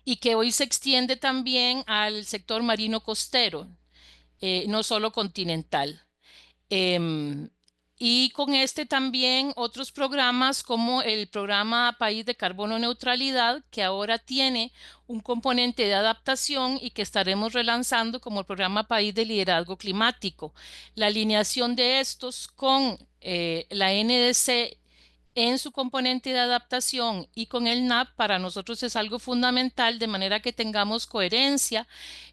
y que hoy se extiende también al sector marino costero, no solo continental. Em, y con este también otros programas como el programa País de Carbono Neutralidad, que ahora tiene un componente de adaptación y que estaremos relanzando como el programa País de Liderazgo Climático. La alineación de estos con la NDC en su componente de adaptación y con el NAP para nosotros es algo fundamental, de manera que tengamos coherencia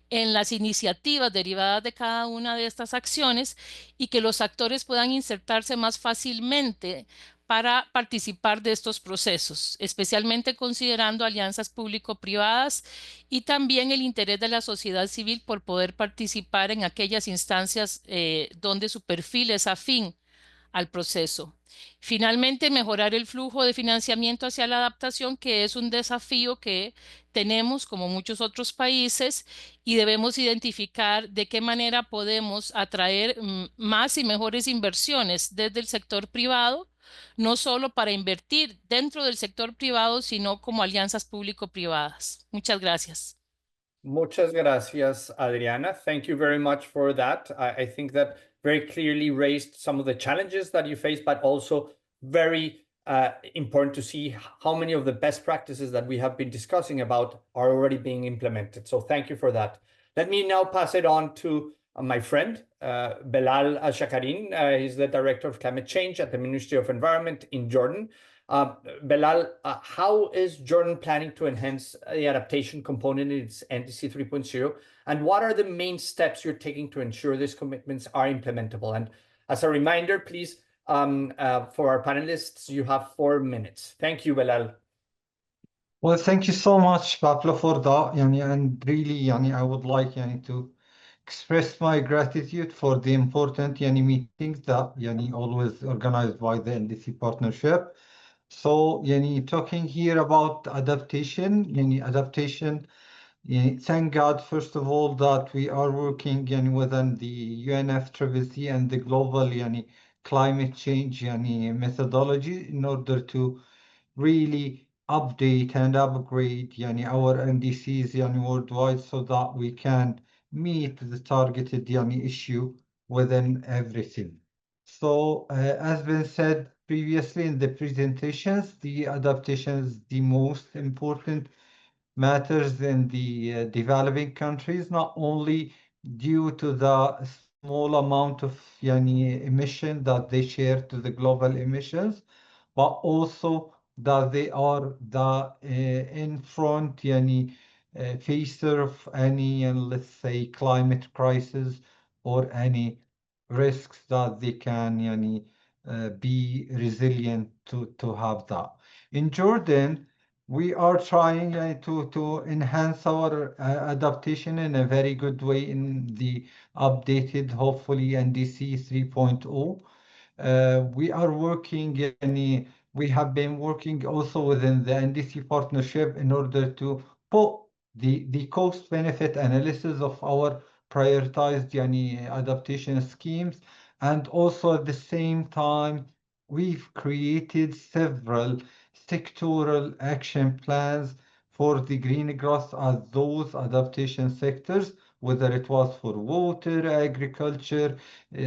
en las iniciativas derivadas de cada una de estas acciones y que los actores puedan insertarse más fácilmente para participar de estos procesos, especialmente considerando alianzas público-privadas y también el interés de la sociedad civil por poder participar en aquellas instancias donde su perfil es afín al proceso. Finalmente, mejorar el flujo de financiamiento hacia la adaptación, que es un desafío que tenemos como muchos otros países, y debemos identificar de qué manera podemos atraer más y mejores inversiones desde el sector privado, no solo para invertir dentro del sector privado, sino como alianzas público-privadas. Muchas gracias. Muchas gracias, Adriana. Thank you very much for that. I think that very clearly raised some of the challenges that you face, but also very important to see how many of the best practices that we have been discussing about are already being implemented. So thank you for that. Let me now pass it on to my friend, Belal Al-Shakarin. He's the Director of Climate Change at the Ministry of Environment in Jordan. Belal, how is Jordan planning to enhance the adaptation component in its NDC 3.0? And what are the main steps you're taking to ensure these commitments are implementable? And as a reminder, please, for our panelists, you have 4 minutes. Thank you, Belal. Well, thank you so much, Pablo, for that. And really, I would like to express my gratitude for the important meetings that always organized by the NDC Partnership. So, talking here about adaptation, thank God, first of all, that we are working within the UNFCCC and the global climate change methodology in order to really update and upgrade our NDCs worldwide so that we can meet the targeted issue within everything. So as been said previously in the presentations, the adaptation is the most important matters in the developing countries, not only due to the small amount of emission that they share to the global emissions, but also that they are the in front facer of any let's say climate crisis or any risks that they can be resilient to have that. In Jordan, we are trying to enhance our adaptation in a very good way in the updated, hopefully, NDC 3.0. We are working, we have been working also within the NDC partnership in order to put the cost-benefit analysis of our prioritized adaptation schemes, and also at the same time, we've created several sectoral action plans for the green growth as those adaptation sectors, whether it was for water, agriculture,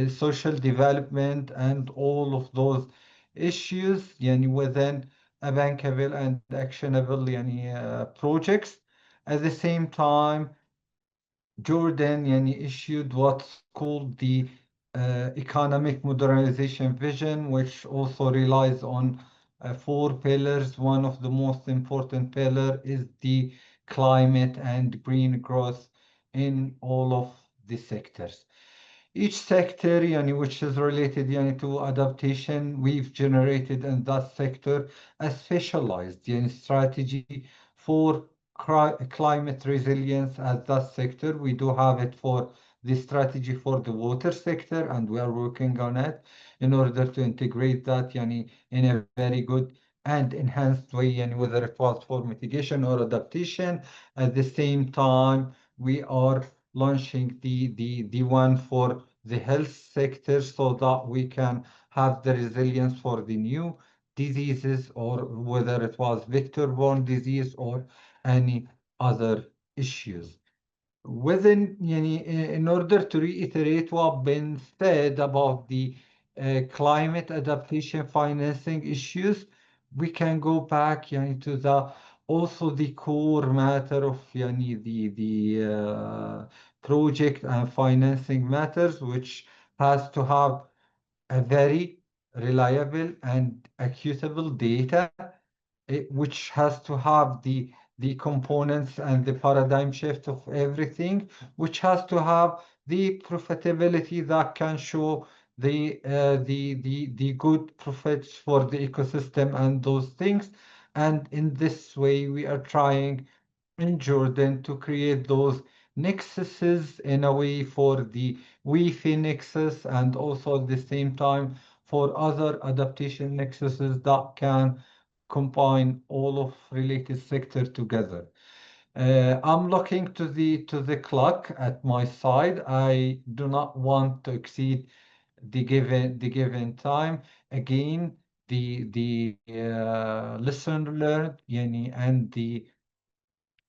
social development, and all of those issues within a bankable and actionable projects. At the same time, Jordan issued what's called the economic modernization vision, which also relies on 4 pillars. One of the most important pillar is the climate and green growth in all of the sectors. Each sector which is related to adaptation, we've generated in that sector a specialized strategy for climate resilience at that sector. We do have it for the strategy for the water sector, and we are working on it in order to integrate that in a very good and enhanced way, and whether it was for mitigation or adaptation. At the same time, we are launching the one for the health sector so that we can have the resilience for the new diseases, or whether it was vector-borne disease or any other issues. In order to reiterate what been said about the climate adaptation financing issues, we can go back to the also the core matter of the project and financing matters, which has to have a very reliable and accessible data, which has to have the components and the paradigm shift of everything, which has to have the profitability that can show the good profits for the ecosystem and those things. And in this way, we are trying in Jordan to create those nexuses in a way for the Wi-Fi nexus, and also at the same time for other adaptation nexuses that can combine all of related sector together. I'm looking to the clock at my side. I do not want to exceed the given time. Again, the lesson learned and the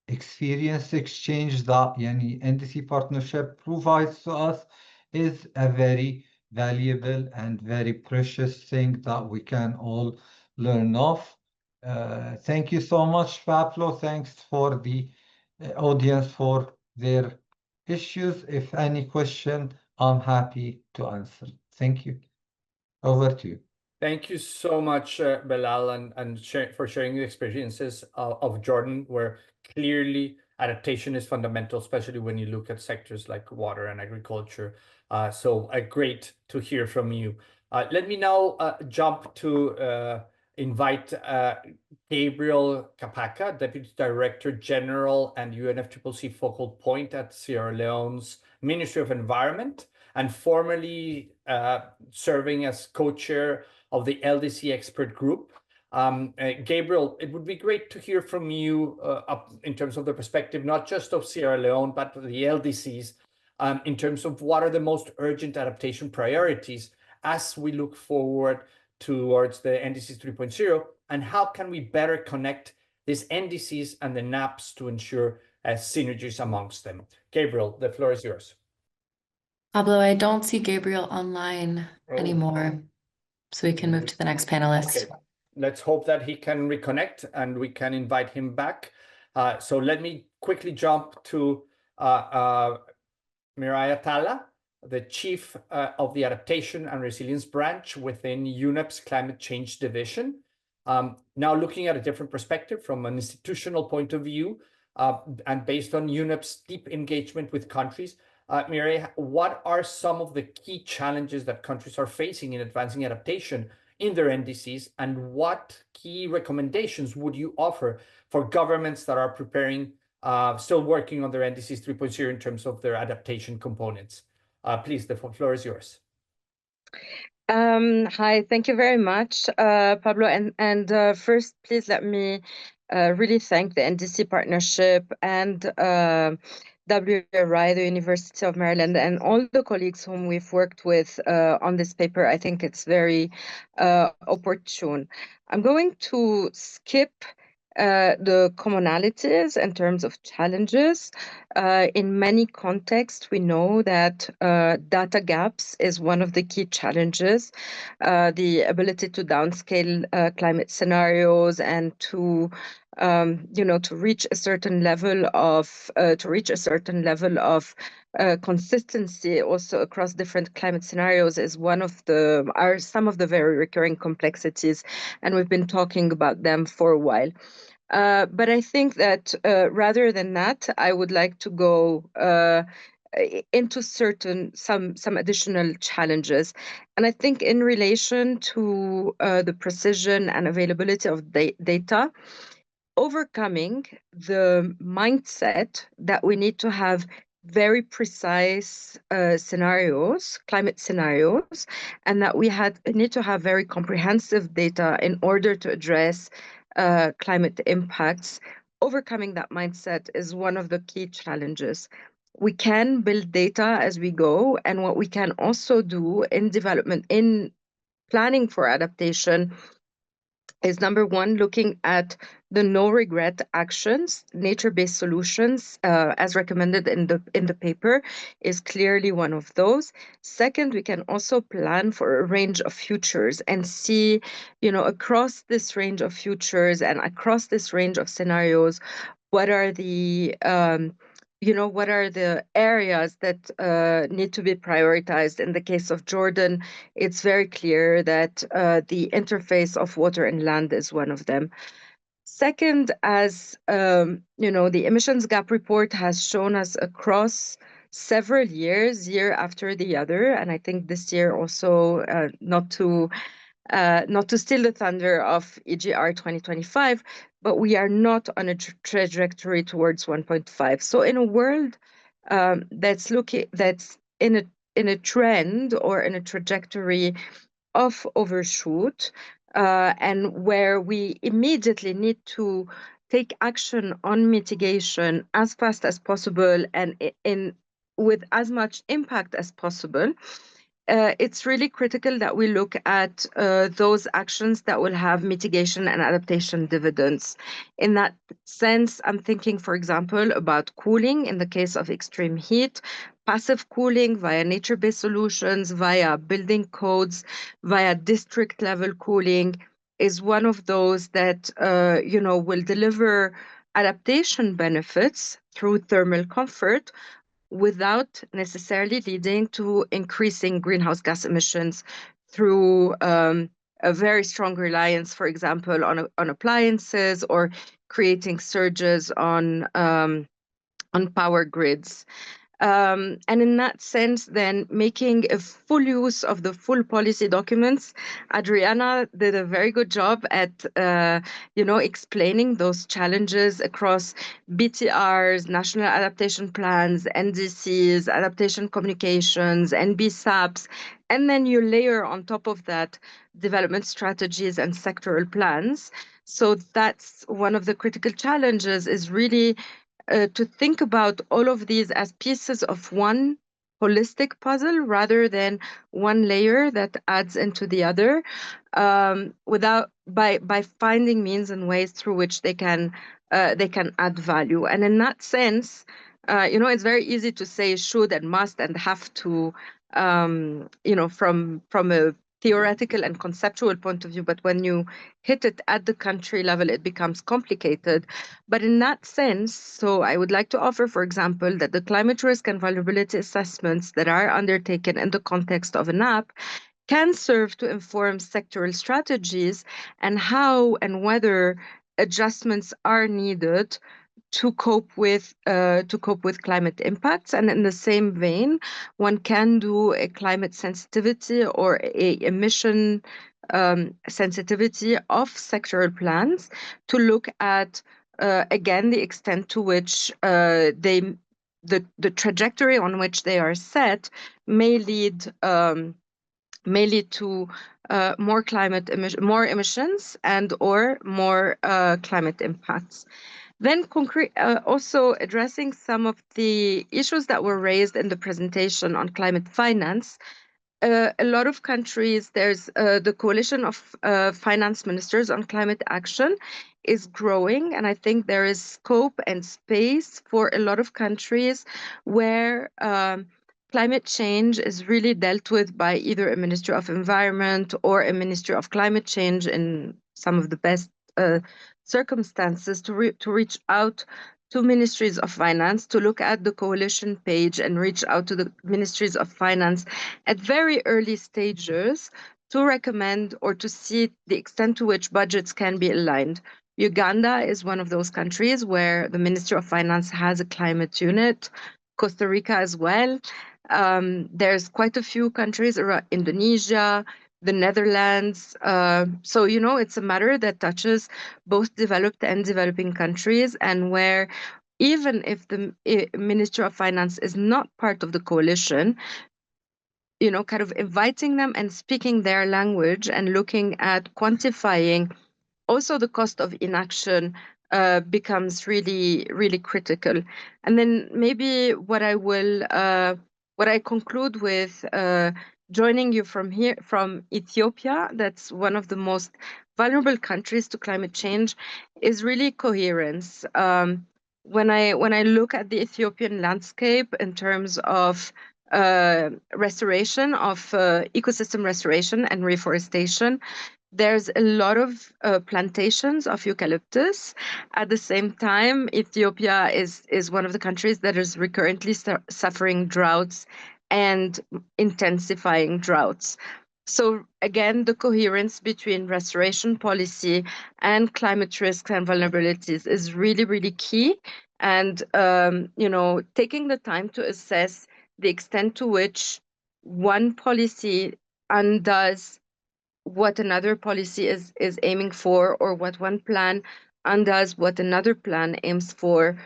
experience exchange that NDC partnership provides to us is a very valuable and very precious thing that we can all learn of. Thank you so much, Pablo. Thanks for the audience for their issues. If any question, I'm happy to answer. Thank you. Over to you. Thank you so much, Bilal, and for sharing the experiences of Jordan, where clearly adaptation is fundamental, especially when you look at sectors like water and agriculture. So great to hear from you. Let me now jump to invite Gabriel Kapaka, Deputy Director General and UNFCCC focal point at Sierra Leone's Ministry of Environment, and formerly serving as co-chair of the LDC expert group. Gabriel, it would be great to hear from you in terms of the perspective, not just of Sierra Leone, but the LDCs, in terms of what are the most urgent adaptation priorities as we look forward towards the NDCs 3.0, and how can we better connect these NDCs and the NAPs to ensure synergies amongst them. Gabriel, the floor is yours. Pablo, I don't see Gabriel online anymore, so we can move to the next panelist. Okay. Let's hope that he can reconnect and we can invite him back. So let me quickly jump to Miraya Talla, the Chief of the Adaptation and Resilience Branch within UNEP's Climate Change Division. Now looking at a different perspective from an institutional point of view, and based on UNEP's deep engagement with countries, Miraya, what are some of the key challenges that countries are facing in advancing adaptation in their NDCs, and what key recommendations would you offer for governments that are preparing, still working on their NDCs 3.0 in terms of their adaptation components? Please, the floor is yours. Hi, thank you very much, Pablo. And first, please let me really thank the NDC Partnership and WRI, the University of Maryland, and all the colleagues whom we've worked with on this paper. I think it's very opportune. I'm going to skip the commonalities in terms of challenges. In many contexts, we know that data gaps is one of the key challenges. The ability to downscale climate scenarios and to to reach a certain level of consistency also across different climate scenarios is some of the very recurring complexities, and we've been talking about them for a while. But I think that rather than that, I would like to go into some additional challenges. And I think in relation to the precision and availability of data, overcoming the mindset that we need to have very precise scenarios, climate scenarios, and that we need to have very comprehensive data in order to address climate impacts. Overcoming that mindset is one of the key challenges. We can build data as we go, and what we can also do in development, in planning for adaptation, is number one, looking at the no regret actions. Nature-based solutions, as recommended in the paper, is clearly one of those. Second, we can also plan for a range of futures and see, across this range of futures and across this range of scenarios, what are the what are the areas that need to be prioritized? In the case of Jordan, it's very clear that the interface of water and land is one of them. Second, as the emissions gap report has shown us across several years, year after the other, and I think this year also, not to steal the thunder of EGR 2025, but we are not on a trajectory towards 1.5. So in a world that's in a trend or in a trajectory of overshoot, and where we immediately need to take action on mitigation as fast as possible and with as much impact as possible, it's really critical that we look at those actions that will have mitigation and adaptation dividends. In that sense, I'm thinking, for example, about cooling in the case of extreme heat, passive cooling via nature-based solutions, via building codes, via district-level cooling is one of those that will deliver adaptation benefits through thermal comfort, without necessarily leading to increasing greenhouse gas emissions through a very strong reliance, for example, on appliances, or creating surges on power grids. And in that sense, then making a full use of the full policy documents. Adriana did a very good job at, explaining those challenges across BTRs, National Adaptation Plans, NDCs, adaptation communications, NBSAPs, and then you layer on top of that development strategies and sectoral plans. So that's one of the critical challenges, is really to think about all of these as pieces of one holistic puzzle rather than one layer that adds into the other, by finding means and ways through which they can add value. And in that sense, it's very easy to say should and must and have to, from a theoretical and conceptual point of view, but when you hit it at the country level, it becomes complicated. But in that sense, so I would like to offer, for example, that the climate risk and vulnerability assessments that are undertaken in the context of an app can serve to inform sectoral strategies and how and whether adjustments are needed to cope with climate impacts. And in the same vein, one can do a climate sensitivity or a emission sensitivity of sectoral plans to look at again the extent to which the trajectory on which they are set may lead to more emissions and or more climate impacts. Then also addressing some of the issues that were raised in the presentation on climate finance. A lot of countries, there's the coalition of finance ministers on climate action is growing, and I think there is scope and space for a lot of countries where climate change is really dealt with by either a Ministry of Environment or a Ministry of Climate Change in some of the best circumstances, to reach out to ministries of finance, to look at the coalition page and reach out to the ministries of finance at very early stages to recommend or to see the extent to which budgets can be aligned. Uganda is one of those countries where the Ministry of Finance has a climate unit. Costa Rica as well. There's quite a few countries around Indonesia, the Netherlands. So, you know, it's a matter that touches both developed and developing countries, and where even if the Ministry of Finance is not part of the coalition, you know, kind of inviting them and speaking their language and looking at quantifying also the cost of inaction becomes really, really critical. And then maybe what I conclude with, joining you from Ethiopia, that's one of the most vulnerable countries to climate change, is really coherence. When I look at the Ethiopian landscape in terms of restoration of ecosystem restoration and reforestation, there's a lot of plantations of eucalyptus. At the same time, Ethiopia is one of the countries that is recurrently suffering droughts and intensifying droughts. So again, the coherence between restoration policy and climate risks and vulnerabilities is really, really key. And you know, taking the time to assess the extent to which one policy undoes what another policy is aiming for, or what one plan undoes what another plan aims for,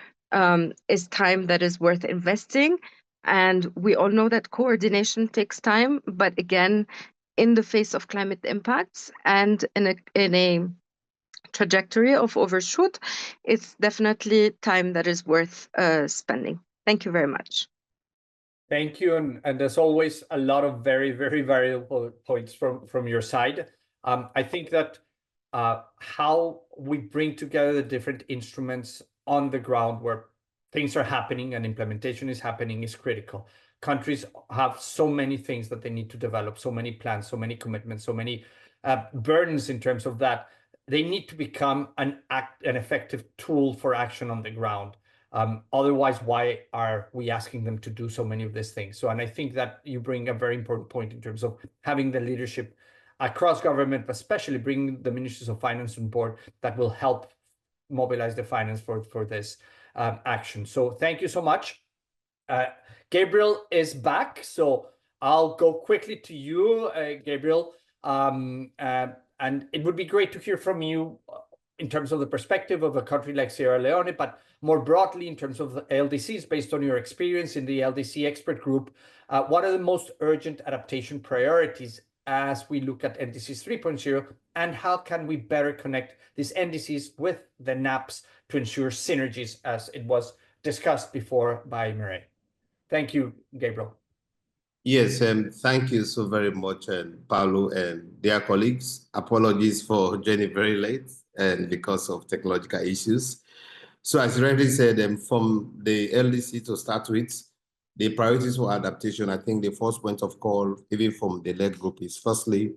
is time that is worth investing. And we all know that coordination takes time, but again, in the face of climate impacts and in a trajectory of overshoot, it's definitely time that is worth spending. Thank you very much. Thank you, and as always, a lot of very, very valuable points from your side. I think that how we bring together the different instruments on the ground where things are happening and implementation is happening is critical. Countries have so many things that they need to develop, so many plans, so many commitments, so many burdens in terms of that. They need to become an effective tool for action on the ground. Otherwise, why are we asking them to do so many of these things? So, and I think that you bring a very important point in terms of having the leadership across government, but especially bringing the ministries of finance on board that will help mobilize the finance for this action. So thank you so much. Gabriel is back, so I'll go quickly to you, Gabriel. And it would be great to hear from you in terms of the perspective of a country like Sierra Leone, but more broadly in terms of the LDCs, based on your experience in the LDC expert group. What are the most urgent adaptation priorities as we look at NDCs 3.0, and how can we better connect these NDCs with the NAPs to ensure synergies, as it was discussed before by Mireille? Thank you, Gabriel. Yes, thank you so very much, Paulo and dear colleagues. Apologies for joining very late and because of technological issues. So as you already said, from the LDC to start with, the priorities for adaptation, I think the first point of call, even from the LED group, is firstly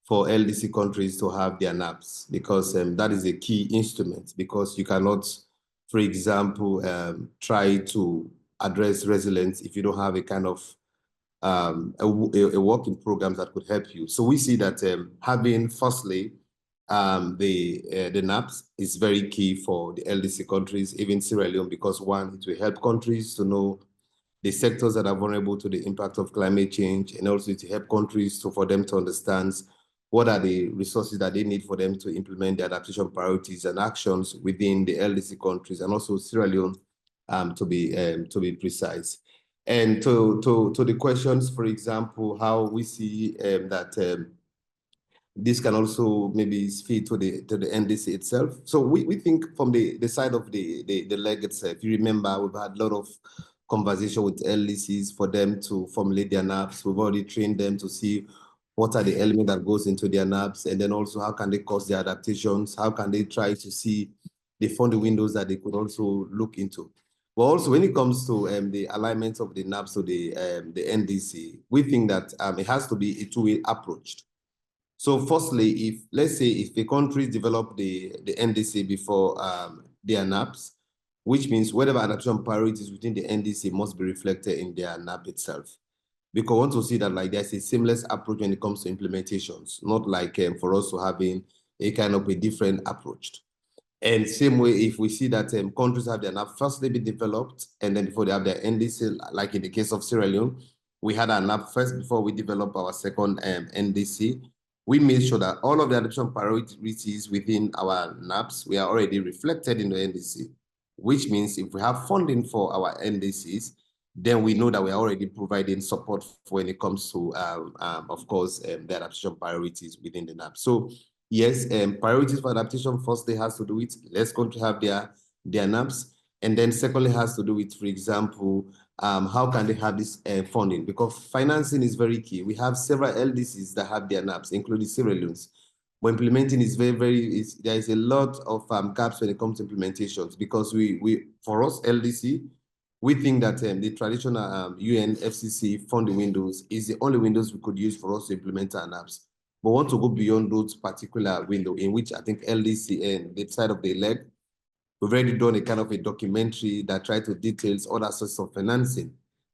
for LDC countries to have their NAPs, because that is a key instrument, because you cannot, for example, try to address resilience if you don't have a kind of a working program that could help you. So we see that having firstly the NAPs is very key for the LDC countries, even Sierra Leone, because one, it will help countries to know the sectors that are vulnerable to the impact of climate change, and also to help countries for them to understand what are the resources that they need for them to implement the adaptation priorities and actions within the LDC countries, and also Sierra Leone, to be precise. And to the questions, for example, how we see that this can also maybe feed to the NDC itself. So we think from the side of the leg itself, you remember we've had a lot of conversation with LDCs for them to formulate their NAPs. We've already trained them to see what are the elements that goes into their NAPs, and then also how can they cost their adaptations, how can they try to see the funding windows that they could also look into. But also when it comes to the alignment of the NAPs to the NDC, we think that it has to be a two-way approach. So firstly, if let's say if the countries develop the NDC before their NAPs, which means whatever adaptation priorities within the NDC must be reflected in their NAP itself. Because we want to see that like there's a seamless approach when it comes to implementations, not like for us to having a kind of a different approach. And same way, if we see that countries have their NAP first, they be developed, and then before they have their NDC, like in the case of Sierra Leone, we had our NAP first before we develop our second NDC. We made sure that all of the adoption priorities within our NAPs, we are already reflected in the NDC, which means if we have funding for our NDCs, then we know that we are already providing support when it comes to, of course, the adaptation priorities within the NAP. So yes, priorities for adaptation firstly has to do with less countries have their NAPs, and then secondly has to do with, for example, how can they have this funding? Because financing is very key. We have several LDCs that have their NAPs, including Sierra Leone's. But implementing is there is a lot of gaps when it comes to implementations, because for us, LDC, we think that the traditional UN FCC funding windows is the only windows we could use for us to implement our NAPs. But want to go beyond those particular window, in which I think LDC and the side of the leg, we've already done a kind of a documentary that try to details other sources of financing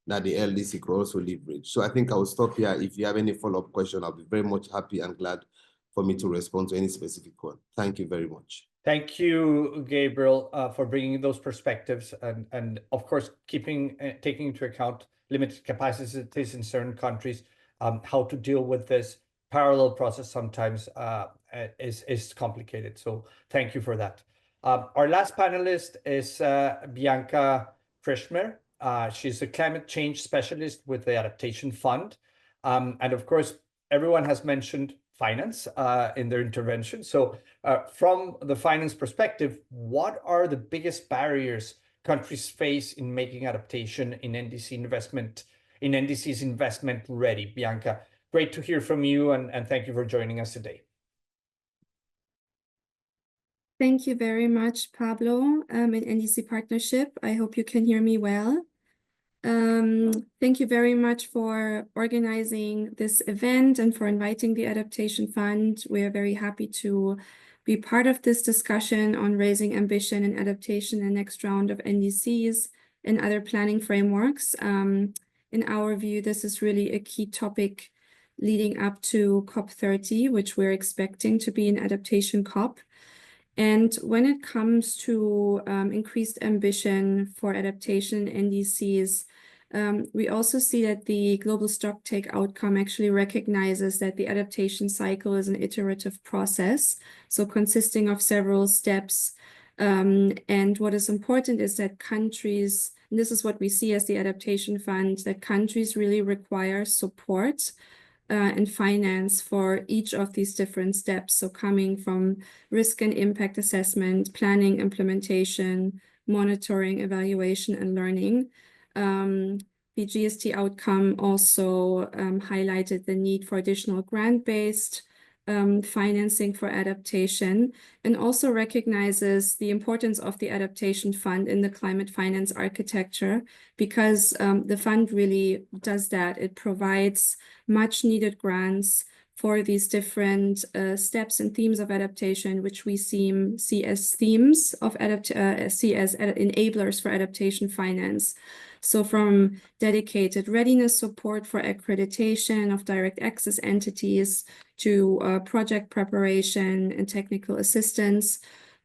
that the LDC could also leverage. So I think I will stop here. If you have any follow-up question, I'll be very much happy and glad for me to respond to any specific one. Thank you very much. Thank you, Gabriel, for bringing those perspectives and of course, taking into account limited capacities in certain countries, how to deal with this parallel process sometimes is complicated. So thank you for that. Our last panelist is Bianca Krishmer. She's a climate change specialist with the Adaptation Fund. And of course, everyone has mentioned finance in their intervention. So from the finance perspective, what are the biggest barriers countries face in making adaptation in NDC's investment ready? Bianca, great to hear from you, and thank you for joining us today. Thank you very much, Pablo, in NDC Partnership. I hope you can hear me well. Thank you very much for organizing this event and for inviting the Adaptation Fund. We are very happy to be part of this discussion on raising ambition and adaptation in the next round of NDCs and other planning frameworks. In our view, this is really a key topic leading up to COP30, which we're expecting to be an adaptation COP. And when it comes to increased ambition for adaptation NDCs, we also see that the Global Stocktake outcome actually recognizes that the adaptation cycle is an iterative process, so consisting of several steps. And what is important is that countries, and this is what we see as the Adaptation Fund, that countries really require support and finance for each of these different steps. So coming from risk and impact assessment, planning, implementation, monitoring, evaluation, and learning. The GST outcome also highlighted the need for additional grant-based financing for adaptation, and also recognizes the importance of the Adaptation Fund in the climate finance architecture, because the fund really does that. It provides much needed grants for these different steps and themes of adaptation, which we see as themes of see as enablers for adaptation finance. So from dedicated readiness support for accreditation of direct access entities to project preparation and technical assistance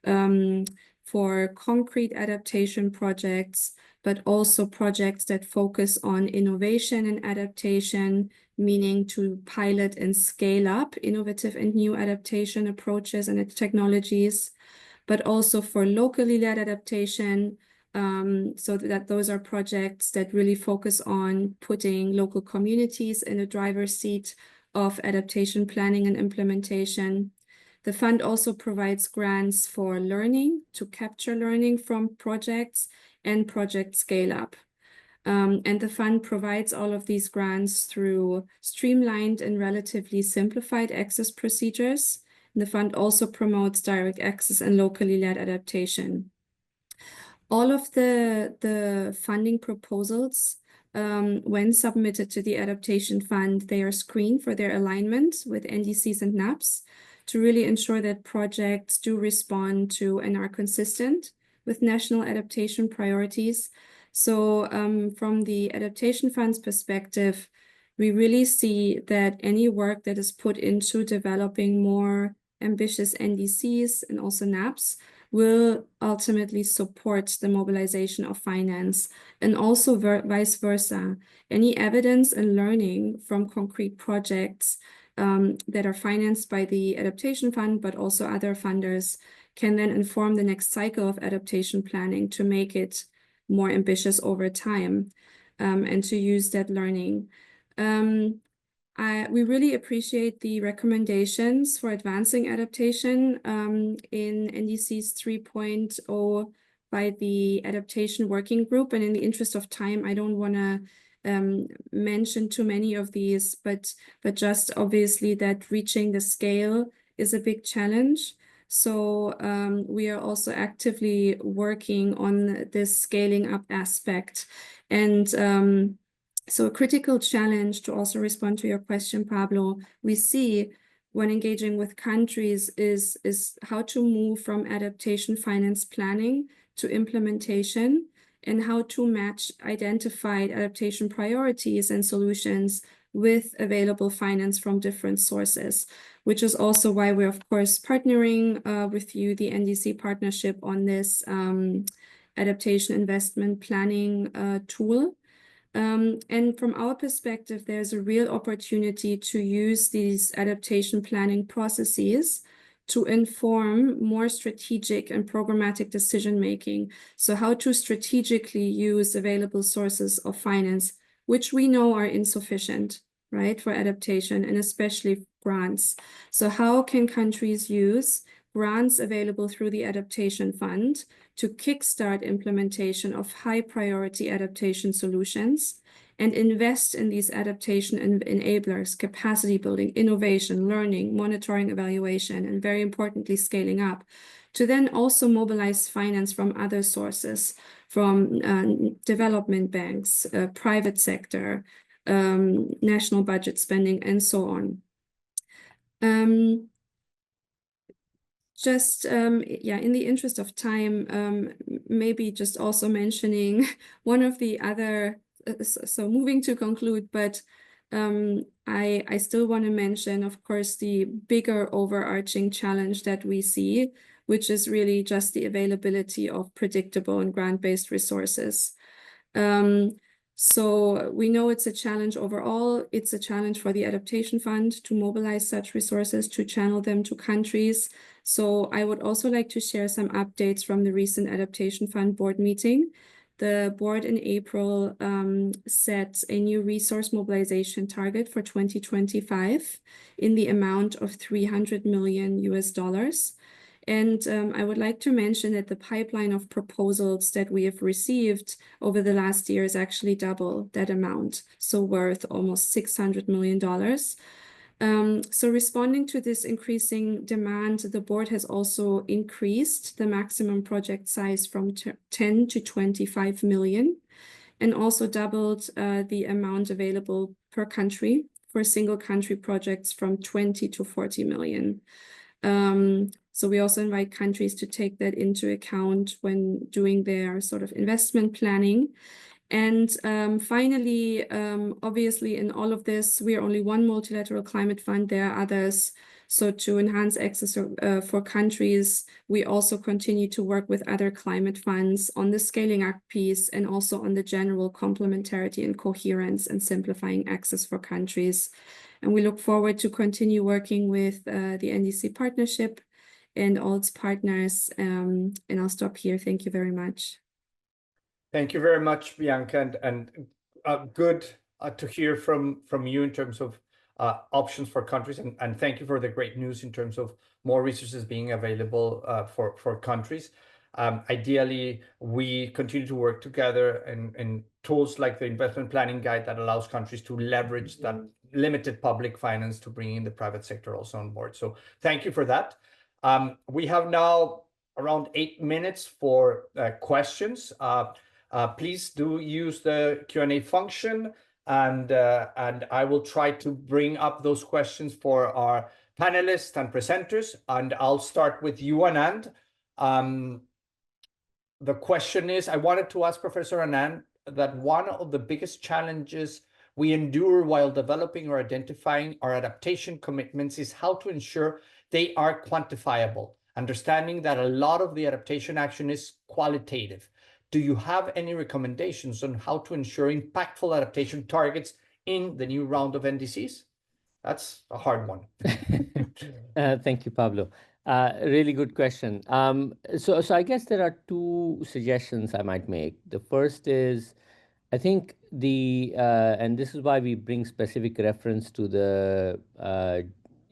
for concrete adaptation projects, but also projects that focus on innovation and adaptation, meaning to pilot and scale up innovative and new adaptation approaches and technologies, but also for locally led adaptation, so that those are projects that really focus on putting local communities in the driver's seat of adaptation planning and implementation. The fund also provides grants for learning, to capture learning from projects and project scale up. And the fund provides all of these grants through streamlined and relatively simplified access procedures. And the fund also promotes direct access and locally led adaptation. All of the funding proposals, when submitted to the Adaptation Fund, they are screened for their alignment with NDCs and NAPs to really ensure that projects do respond to and are consistent with national adaptation priorities. So from the Adaptation Fund's perspective, we really see that any work that is put into developing more ambitious NDCs and also NAPs will ultimately support the mobilization of finance, and also vice versa. Any evidence and learning from concrete projects that are financed by the Adaptation Fund, but also other funders, can then inform the next cycle of adaptation planning to make it more ambitious over time, and to use that learning. We really appreciate the recommendations for advancing adaptation in NDCs 3.0 by the Adaptation Working Group. And in the interest of time, I don't want to mention too many of these, but just obviously that reaching the scale is a big challenge. So we are also actively working on this scaling up aspect. And so a critical challenge, to also respond to your question, Pablo, we see when engaging with countries is how to move from adaptation finance planning to implementation, and how to match identified adaptation priorities and solutions with available finance from different sources, which is also why we're, of course, partnering with you, the NDC Partnership, on this adaptation investment planning tool. And from our perspective, there's a real opportunity to use these adaptation planning processes to inform more strategic and programmatic decision-making. So how to strategically use available sources of finance, which we know are insufficient, right, for adaptation, and especially grants. So how can countries use grants available through the Adaptation Fund to kickstart implementation of high-priority adaptation solutions and invest in these adaptation enablers, capacity building, innovation, learning, monitoring, evaluation, and very importantly, scaling up, to then also mobilize finance from other sources, from development banks, private sector, national budget spending, and so on. Yeah, in the interest of time, maybe just also mentioning one of the other, so moving to conclude, but I still want to mention, of course, the bigger overarching challenge that we see, which is really just the availability of predictable and grant-based resources. So we know it's a challenge overall. It's a challenge for the Adaptation Fund to mobilize such resources, to channel them to countries. So I would also like to share some updates from the recent Adaptation Fund board meeting. The board in April set a new resource mobilization target for 2025 in the amount of $300 million US. And I would like to mention that the pipeline of proposals that we have received over the last year is actually double that amount, so worth almost $600 million. So responding to this increasing demand, the board has also increased the maximum project size from 10 to 25 million, and also doubled the amount available per country for single country projects from 20 to 40 million. So we also invite countries to take that into account when doing their sort of investment planning. And finally, obviously, in all of this, we are only one multilateral climate fund. There are others. So to enhance access for countries, we also continue to work with other climate funds on the scaling up piece, and also on the general complementarity and coherence and simplifying access for countries. And we look forward to continue working with the NDC Partnership and all its partners. And I'll stop here. Thank you very much. Thank you very much, Bianca, and good to hear from you in terms of options for countries, and thank you for the great news in terms of more resources being available for countries. Ideally, we continue to work together in tools like the investment planning guide that allows countries to leverage that limited public finance to bring in the private sector also on board. So thank you for that. We have now around 8 minutes for questions. Please do use the Q&A function, and I will try to bring up those questions for our panelists and presenters. And I'll start with you, Anand. The question is, I wanted to ask Professor Anand that one of the biggest challenges we endure while developing or identifying our adaptation commitments is how to ensure they are quantifiable understanding that a lot of the adaptation action is qualitative. Do you have any recommendations on how to ensure impactful adaptation targets in the new round of NDCs? That's a hard one. Thank you, Pablo. Really good question. So I guess there are two suggestions I might make. The first is, I think and this is why we bring specific reference to the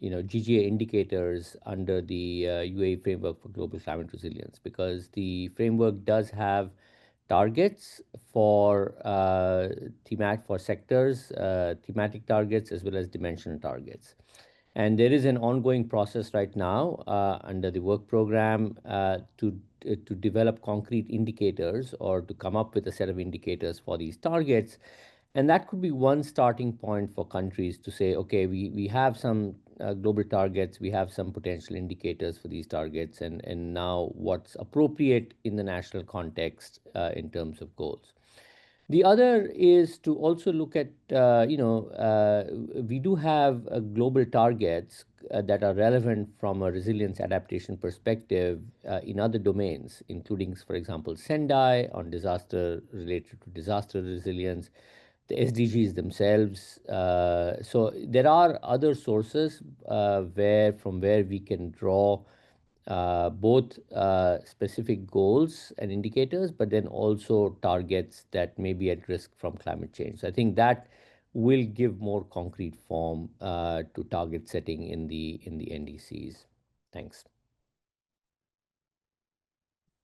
GGA indicators under the UAE Framework for Global Climate Resilience, because the framework does have targets for sectors, thematic targets, as well as dimensional targets. And there is an ongoing process right now under the work program to develop concrete indicators, or to come up with a set of indicators for these targets. And that could be one starting point for countries to say, okay, we have some global targets, we have some potential indicators for these targets, and now what's appropriate in the national context in terms of goals. The other is to also look at, we do have global targets that are relevant from a resilience adaptation perspective in other domains, including, for example, Sendai on disaster related to disaster resilience, the SDGs themselves. So there are other sources from where we can draw both specific goals and indicators, but then also targets that may be at risk from climate change. So I think that will give more concrete form to target setting in the NDCs. Thanks.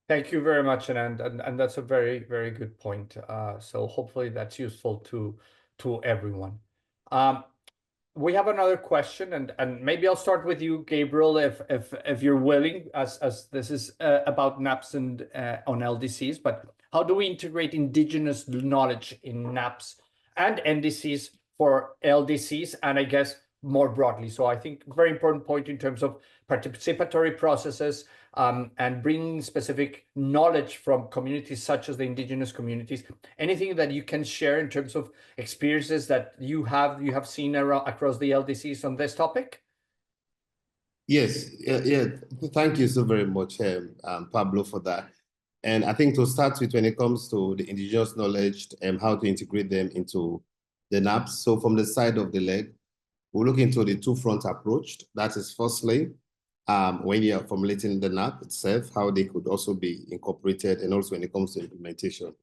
Thank you very much, and that's a very, very good point. So hopefully that's useful to everyone. We have another question, and maybe I'll start with you, Gabriel, if you're willing, as this is about NAPs and on LDCs. But how do we integrate indigenous knowledge in NAPs and NDCs for LDCs, and I guess more broadly? So I think very important point in terms of participatory processes and bringing specific knowledge from communities such as the indigenous communities. Anything that you can share in terms of experiences that you have seen across the LDCs on this topic? Yes, yeah. Thank you so very much, Pablo, for that. And I think to start with, when it comes to the indigenous knowledge and how to integrate them into the NAPs. So from the side of the leg, we're looking into the two-front approach. That is, firstly, when you're formulating the NAP itself, how they could also be incorporated, and also when it comes to implementation.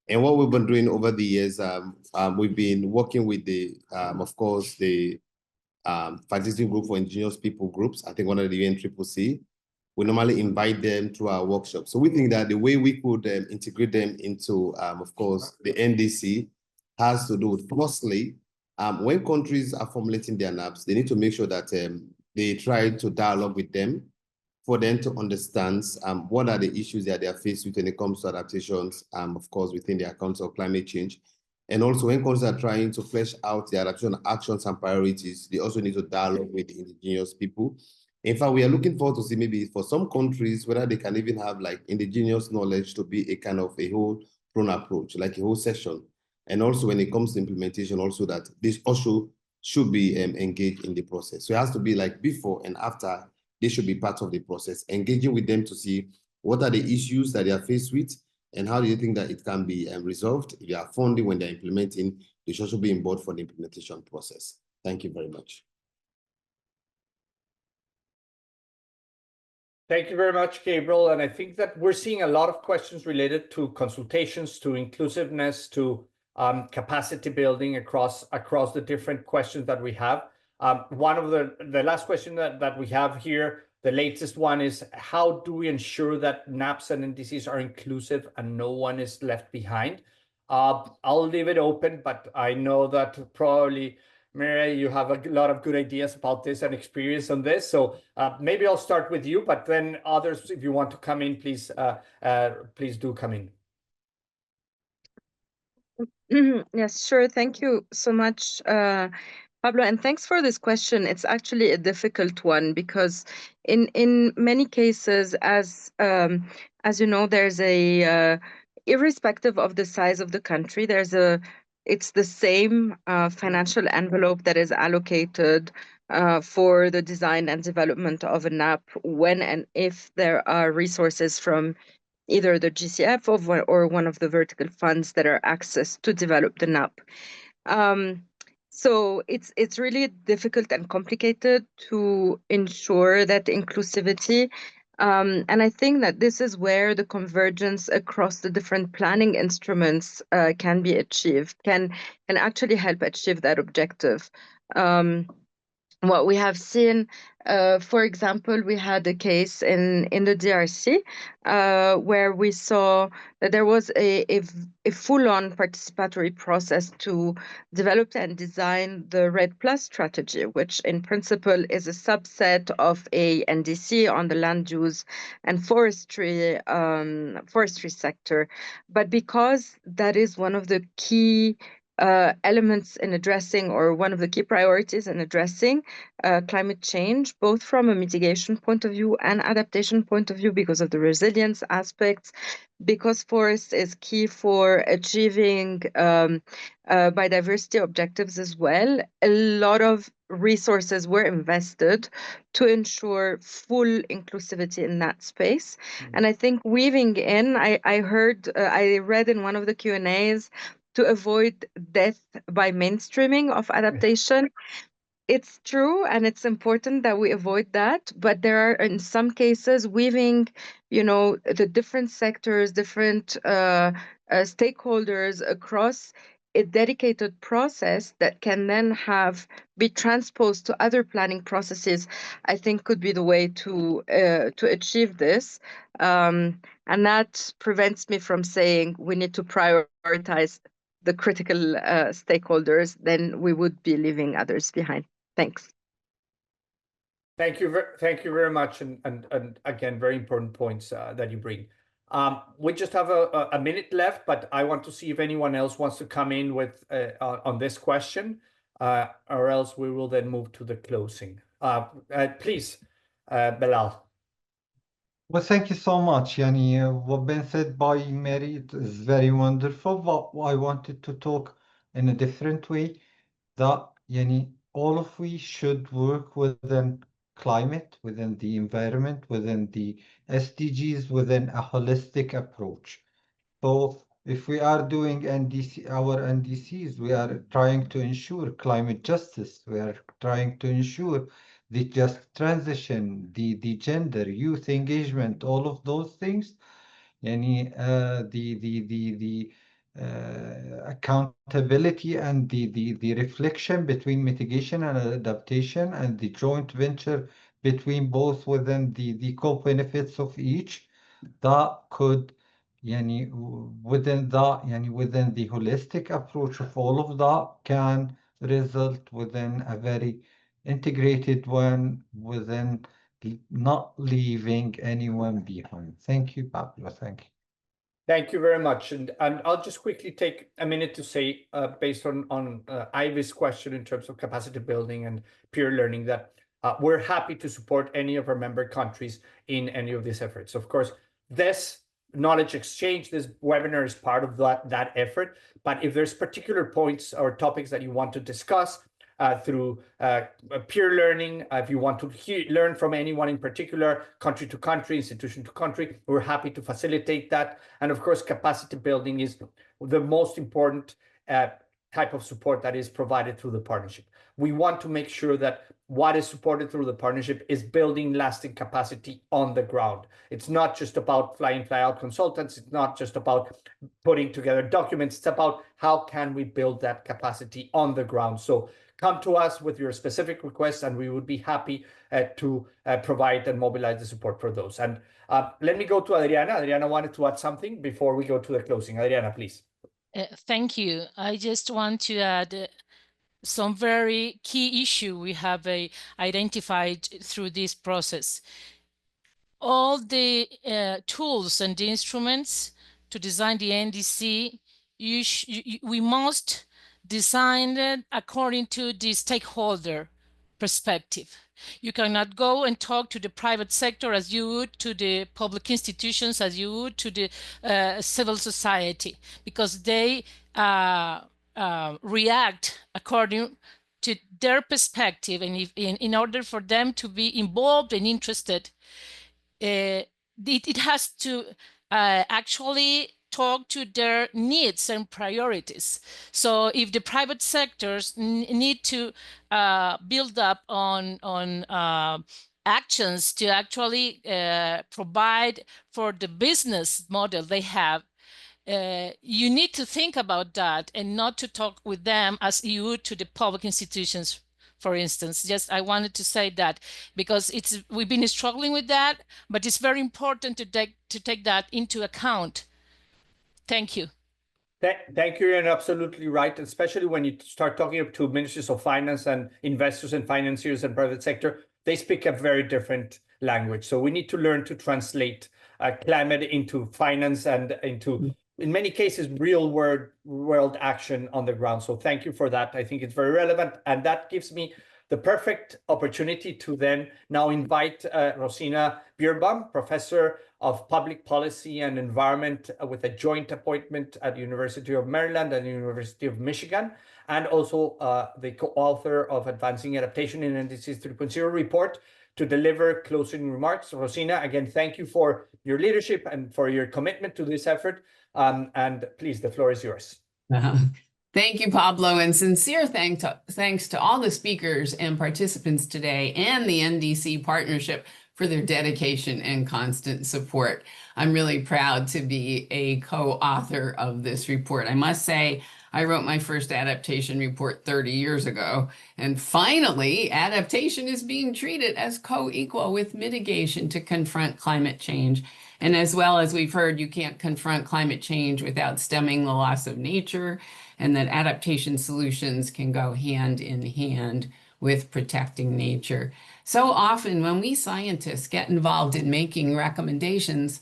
And what we've been doing over the years, we've been working with the, of course, the facilitating group for indigenous people groups. I think one of the UNCCC. We normally invite them to our workshops. So we think that the way we could integrate them into, of course, the NDC has to do with, firstly, when countries are formulating their NAPs, they need to make sure that they try to dialogue with them for them to understand what are the issues that they are faced with when it comes to adaptations, of course, within the accounts of climate change. And also when countries are trying to flesh out their adaptation actions and priorities, they also need to dialogue with the indigenous people. In fact, we are looking forward to see maybe for some countries, whether they can even have like indigenous knowledge to be a kind of a whole prone approach, like a whole session. And also when it comes to implementation, also that this also should be engaged in the process. So it has to be like before and after, they should be part of the process, engaging with them to see what are the issues that they are faced with, and how do you think that it can be resolved. If you are funding when they're implementing, they should also be on board for the implementation process. Thank you very much. Thank you very much, Gabriel. And I think that we're seeing a lot of questions related to consultations, to inclusiveness, to capacity building across the different questions that we have. One of the last question that we have here, the latest one, is how do we ensure that NAPs and NDCs are inclusive and no one is left behind? I'll leave it open, but I know that probably, Mary, you have a lot of good ideas about this and experience on this. So maybe I'll start with you, but then others, if you want to come in, please do come in. Yes, sure. Thank you so much, Pablo, and thanks for this question. It's actually a difficult one because in many cases, as you know, there's a irrespective of the size of the country, it's the same financial envelope that is allocated for the design and development of a NAP when and if there are resources from either the GCF or one of the vertical funds that are accessed to develop the NAP. So it's really difficult and complicated to ensure that inclusivity. And I think that this is where the convergence across the different planning instruments can be achieved, can actually help achieve that objective. What we have seen, for example, we had a case in the DRC where we saw that there was a full-on participatory process to develop and design the REDD+ strategy, which in principle is a subset of a NDC on the land use and forestry sector. But because that is one of the key elements in addressing, or one of the key priorities in addressing climate change, both from a mitigation point of view and adaptation point of view, because of the resilience aspects, because forest is key for achieving biodiversity objectives as well. A lot of resources were invested to ensure full inclusivity in that space. And I think weaving in, I read in one of the Q&As, to avoid death by mainstreaming of adaptation. It's true, and it's important that we avoid that, but there are, in some cases, weaving, the different sectors, different stakeholders across a dedicated process that can then be transposed to other planning processes, I think could be the way to achieve this. And that prevents me from saying we need to prioritize the critical stakeholders, then we would be leaving others behind. Thanks. Thank you very much, and again, very important points that you bring. We just have a minute left, but I want to see if anyone else wants to come in with on this question, or else we will then move to the closing. Please, Belal. Well, thank you so much. What been said by Mary is very wonderful, but I wanted to talk in a different way, that all of we should work within climate, within the environment, within the SDGs, within a holistic approach. So if we are doing our NDCs, we are trying to ensure climate justice. We are trying to ensure the just transition, the gender, youth engagement, all of those things. The accountability and the reflection between mitigation and adaptation, and the joint venture between both within the co-benefits of each, that could within the holistic approach of all of that can result within a very integrated one, within not leaving anyone behind. Thank you, Pablo. Thank you. Thank you very much. And I'll just quickly take a minute to say, based on Ivy's question in terms of capacity building and peer learning, that we're happy to support any of our member countries in any of these efforts. Of course, this knowledge exchange, this webinar, is part of that effort. But if there's particular points or topics that you want to discuss through peer learning, if you want to learn from anyone in particular, country to country, institution to country, we're happy to facilitate that. And of course, capacity building is the most important type of support that is provided through the partnership. We want to make sure that what is supported through the partnership is building lasting capacity on the ground. It's not just about fly in, fly out consultants. It's not just about putting together documents. It's about how can we build that capacity on the ground. So come to us with your specific requests, and we would be happy to provide and mobilize the support for those. And let me go to Adriana. Adriana wanted to add something before we go to the closing. Adriana, please. Thank you. I just want to add some very key issue we have identified through this process. All the tools and the instruments to design the NDC, we must design it according to the stakeholder perspective. You cannot go and talk to the private sector as you would to the public institutions, as you would to the civil society, because they react according to their perspective, and if, in order for them to be involved and interested, it has to actually talk to their needs and priorities. So if the private sectors need to build up on actions to actually provide for the business model they have, you need to think about that and not to talk with them as you would to the public institutions, for instance. Just I wanted to say that because we've been struggling with that, but it's very important to take that into account. Thank you. Thank you, and absolutely right, especially when you start talking to ministers of finance and investors and financiers and private sector, they speak a very different language. So we need to learn to translate climate into finance and into, in many cases, real world action on the ground. So thank you for that. I think it's very relevant. And that gives me the perfect opportunity to then now invite Rosina Birnbaum, Professor of Public Policy and Environment with a joint appointment at the University of Maryland and the University of Michigan, and also the co-author of Advancing Adaptation in NDCs 3.0 report to deliver closing remarks. Rosina, again, thank you for your leadership and for your commitment to this effort. And please, the floor is yours. Thank you, Pablo, and sincere thanks to all the speakers and participants today and the NDC Partnership for their dedication and constant support. I'm really proud to be a co-author of this report. I must say, I wrote my first adaptation report 30 years ago, and finally, adaptation is being treated as co-equal with mitigation to confront climate change. And as well as we've heard, you can't confront climate change without stemming the loss of nature, and that adaptation solutions can go hand in hand with protecting nature. So often when we scientists get involved in making recommendations,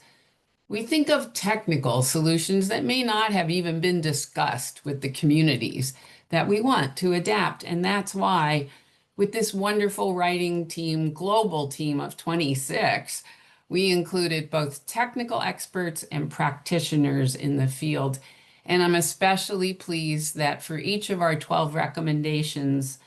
we think of technical solutions that may not have even been discussed with the communities that we want to adapt. And that's why with this wonderful writing team, global team of 26, we included both technical experts and practitioners in the field. And I'm especially pleased that for each of our 12 recommendations,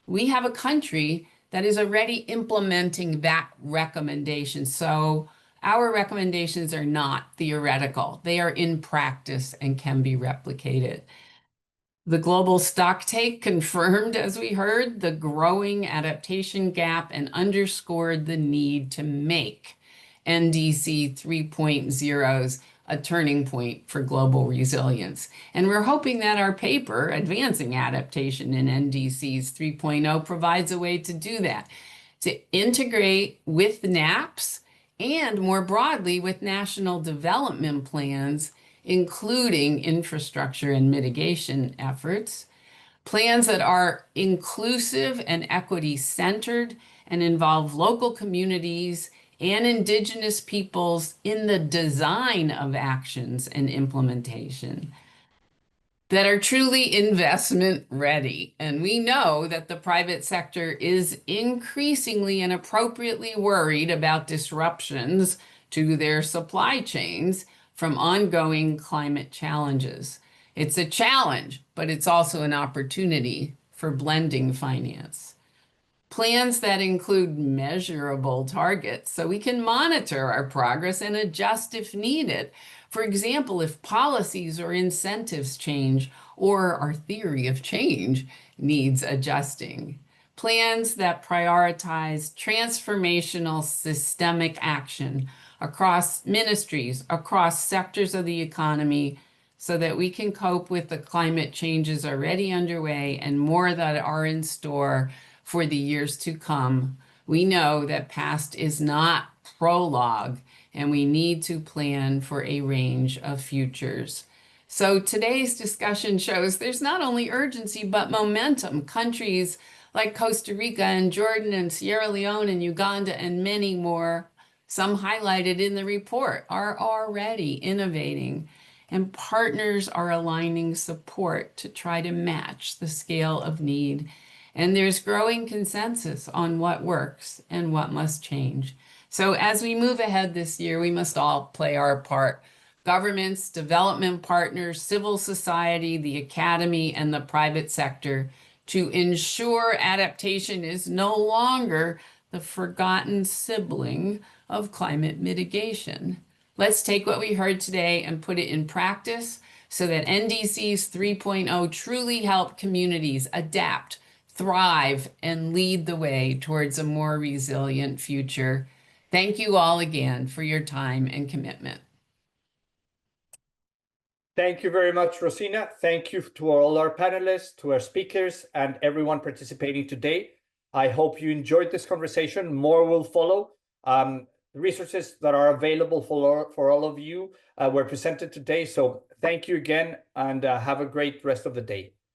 we have a country that is already implementing that recommendation. So our recommendations are not theoretical. They are in practice and can be replicated. The Global Stocktake confirmed, as we heard, the growing adaptation gap and underscored the need to make NDC 3.0's a turning point for global resilience. And we're hoping that our paper, Advancing Adaptation in NDCs 3.0, provides a way to do that, to integrate with NAPs and more broadly with national development plans, including infrastructure and mitigation efforts, plans that are inclusive and equity-centered and involve local communities and indigenous peoples in the design of actions and implementation that are truly investment ready. And we know that the private sector is increasingly and appropriately worried about disruptions to their supply chains from ongoing climate challenges. It's a challenge, but it's also an opportunity for blending finance. Plans that include measurable targets so we can monitor our progress and adjust if needed. For example, if policies or incentives change or our theory of change needs adjusting. Plans that prioritize transformational systemic action across ministries, across sectors of the economy, so that we can cope with the climate changes already underway and more that are in store for the years to come. We know that past is not prologue, and we need to plan for a range of futures. So today's discussion shows there's not only urgency, but momentum. Countries like Costa Rica and Jordan and Sierra Leone and Uganda and many more, some highlighted in the report, are already innovating, and partners are aligning support to try to match the scale of need. And there's growing consensus on what works and what must change. So as we move ahead this year, we must all play our part. Governments, development partners, civil society, the academy, and the private sector to ensure adaptation is no longer the forgotten sibling of climate mitigation. Let's take what we heard today and put it in practice so that NDCs 3.0 truly help communities adapt, thrive, and lead the way towards a more resilient future. Thank you all again for your time and commitment. Thank you very much, Rosina. Thank you to all our panelists, to our speakers, and everyone participating today. I hope you enjoyed this conversation. More will follow. Resources that are available for all of you were presented today. So thank you again, and have a great rest of the day.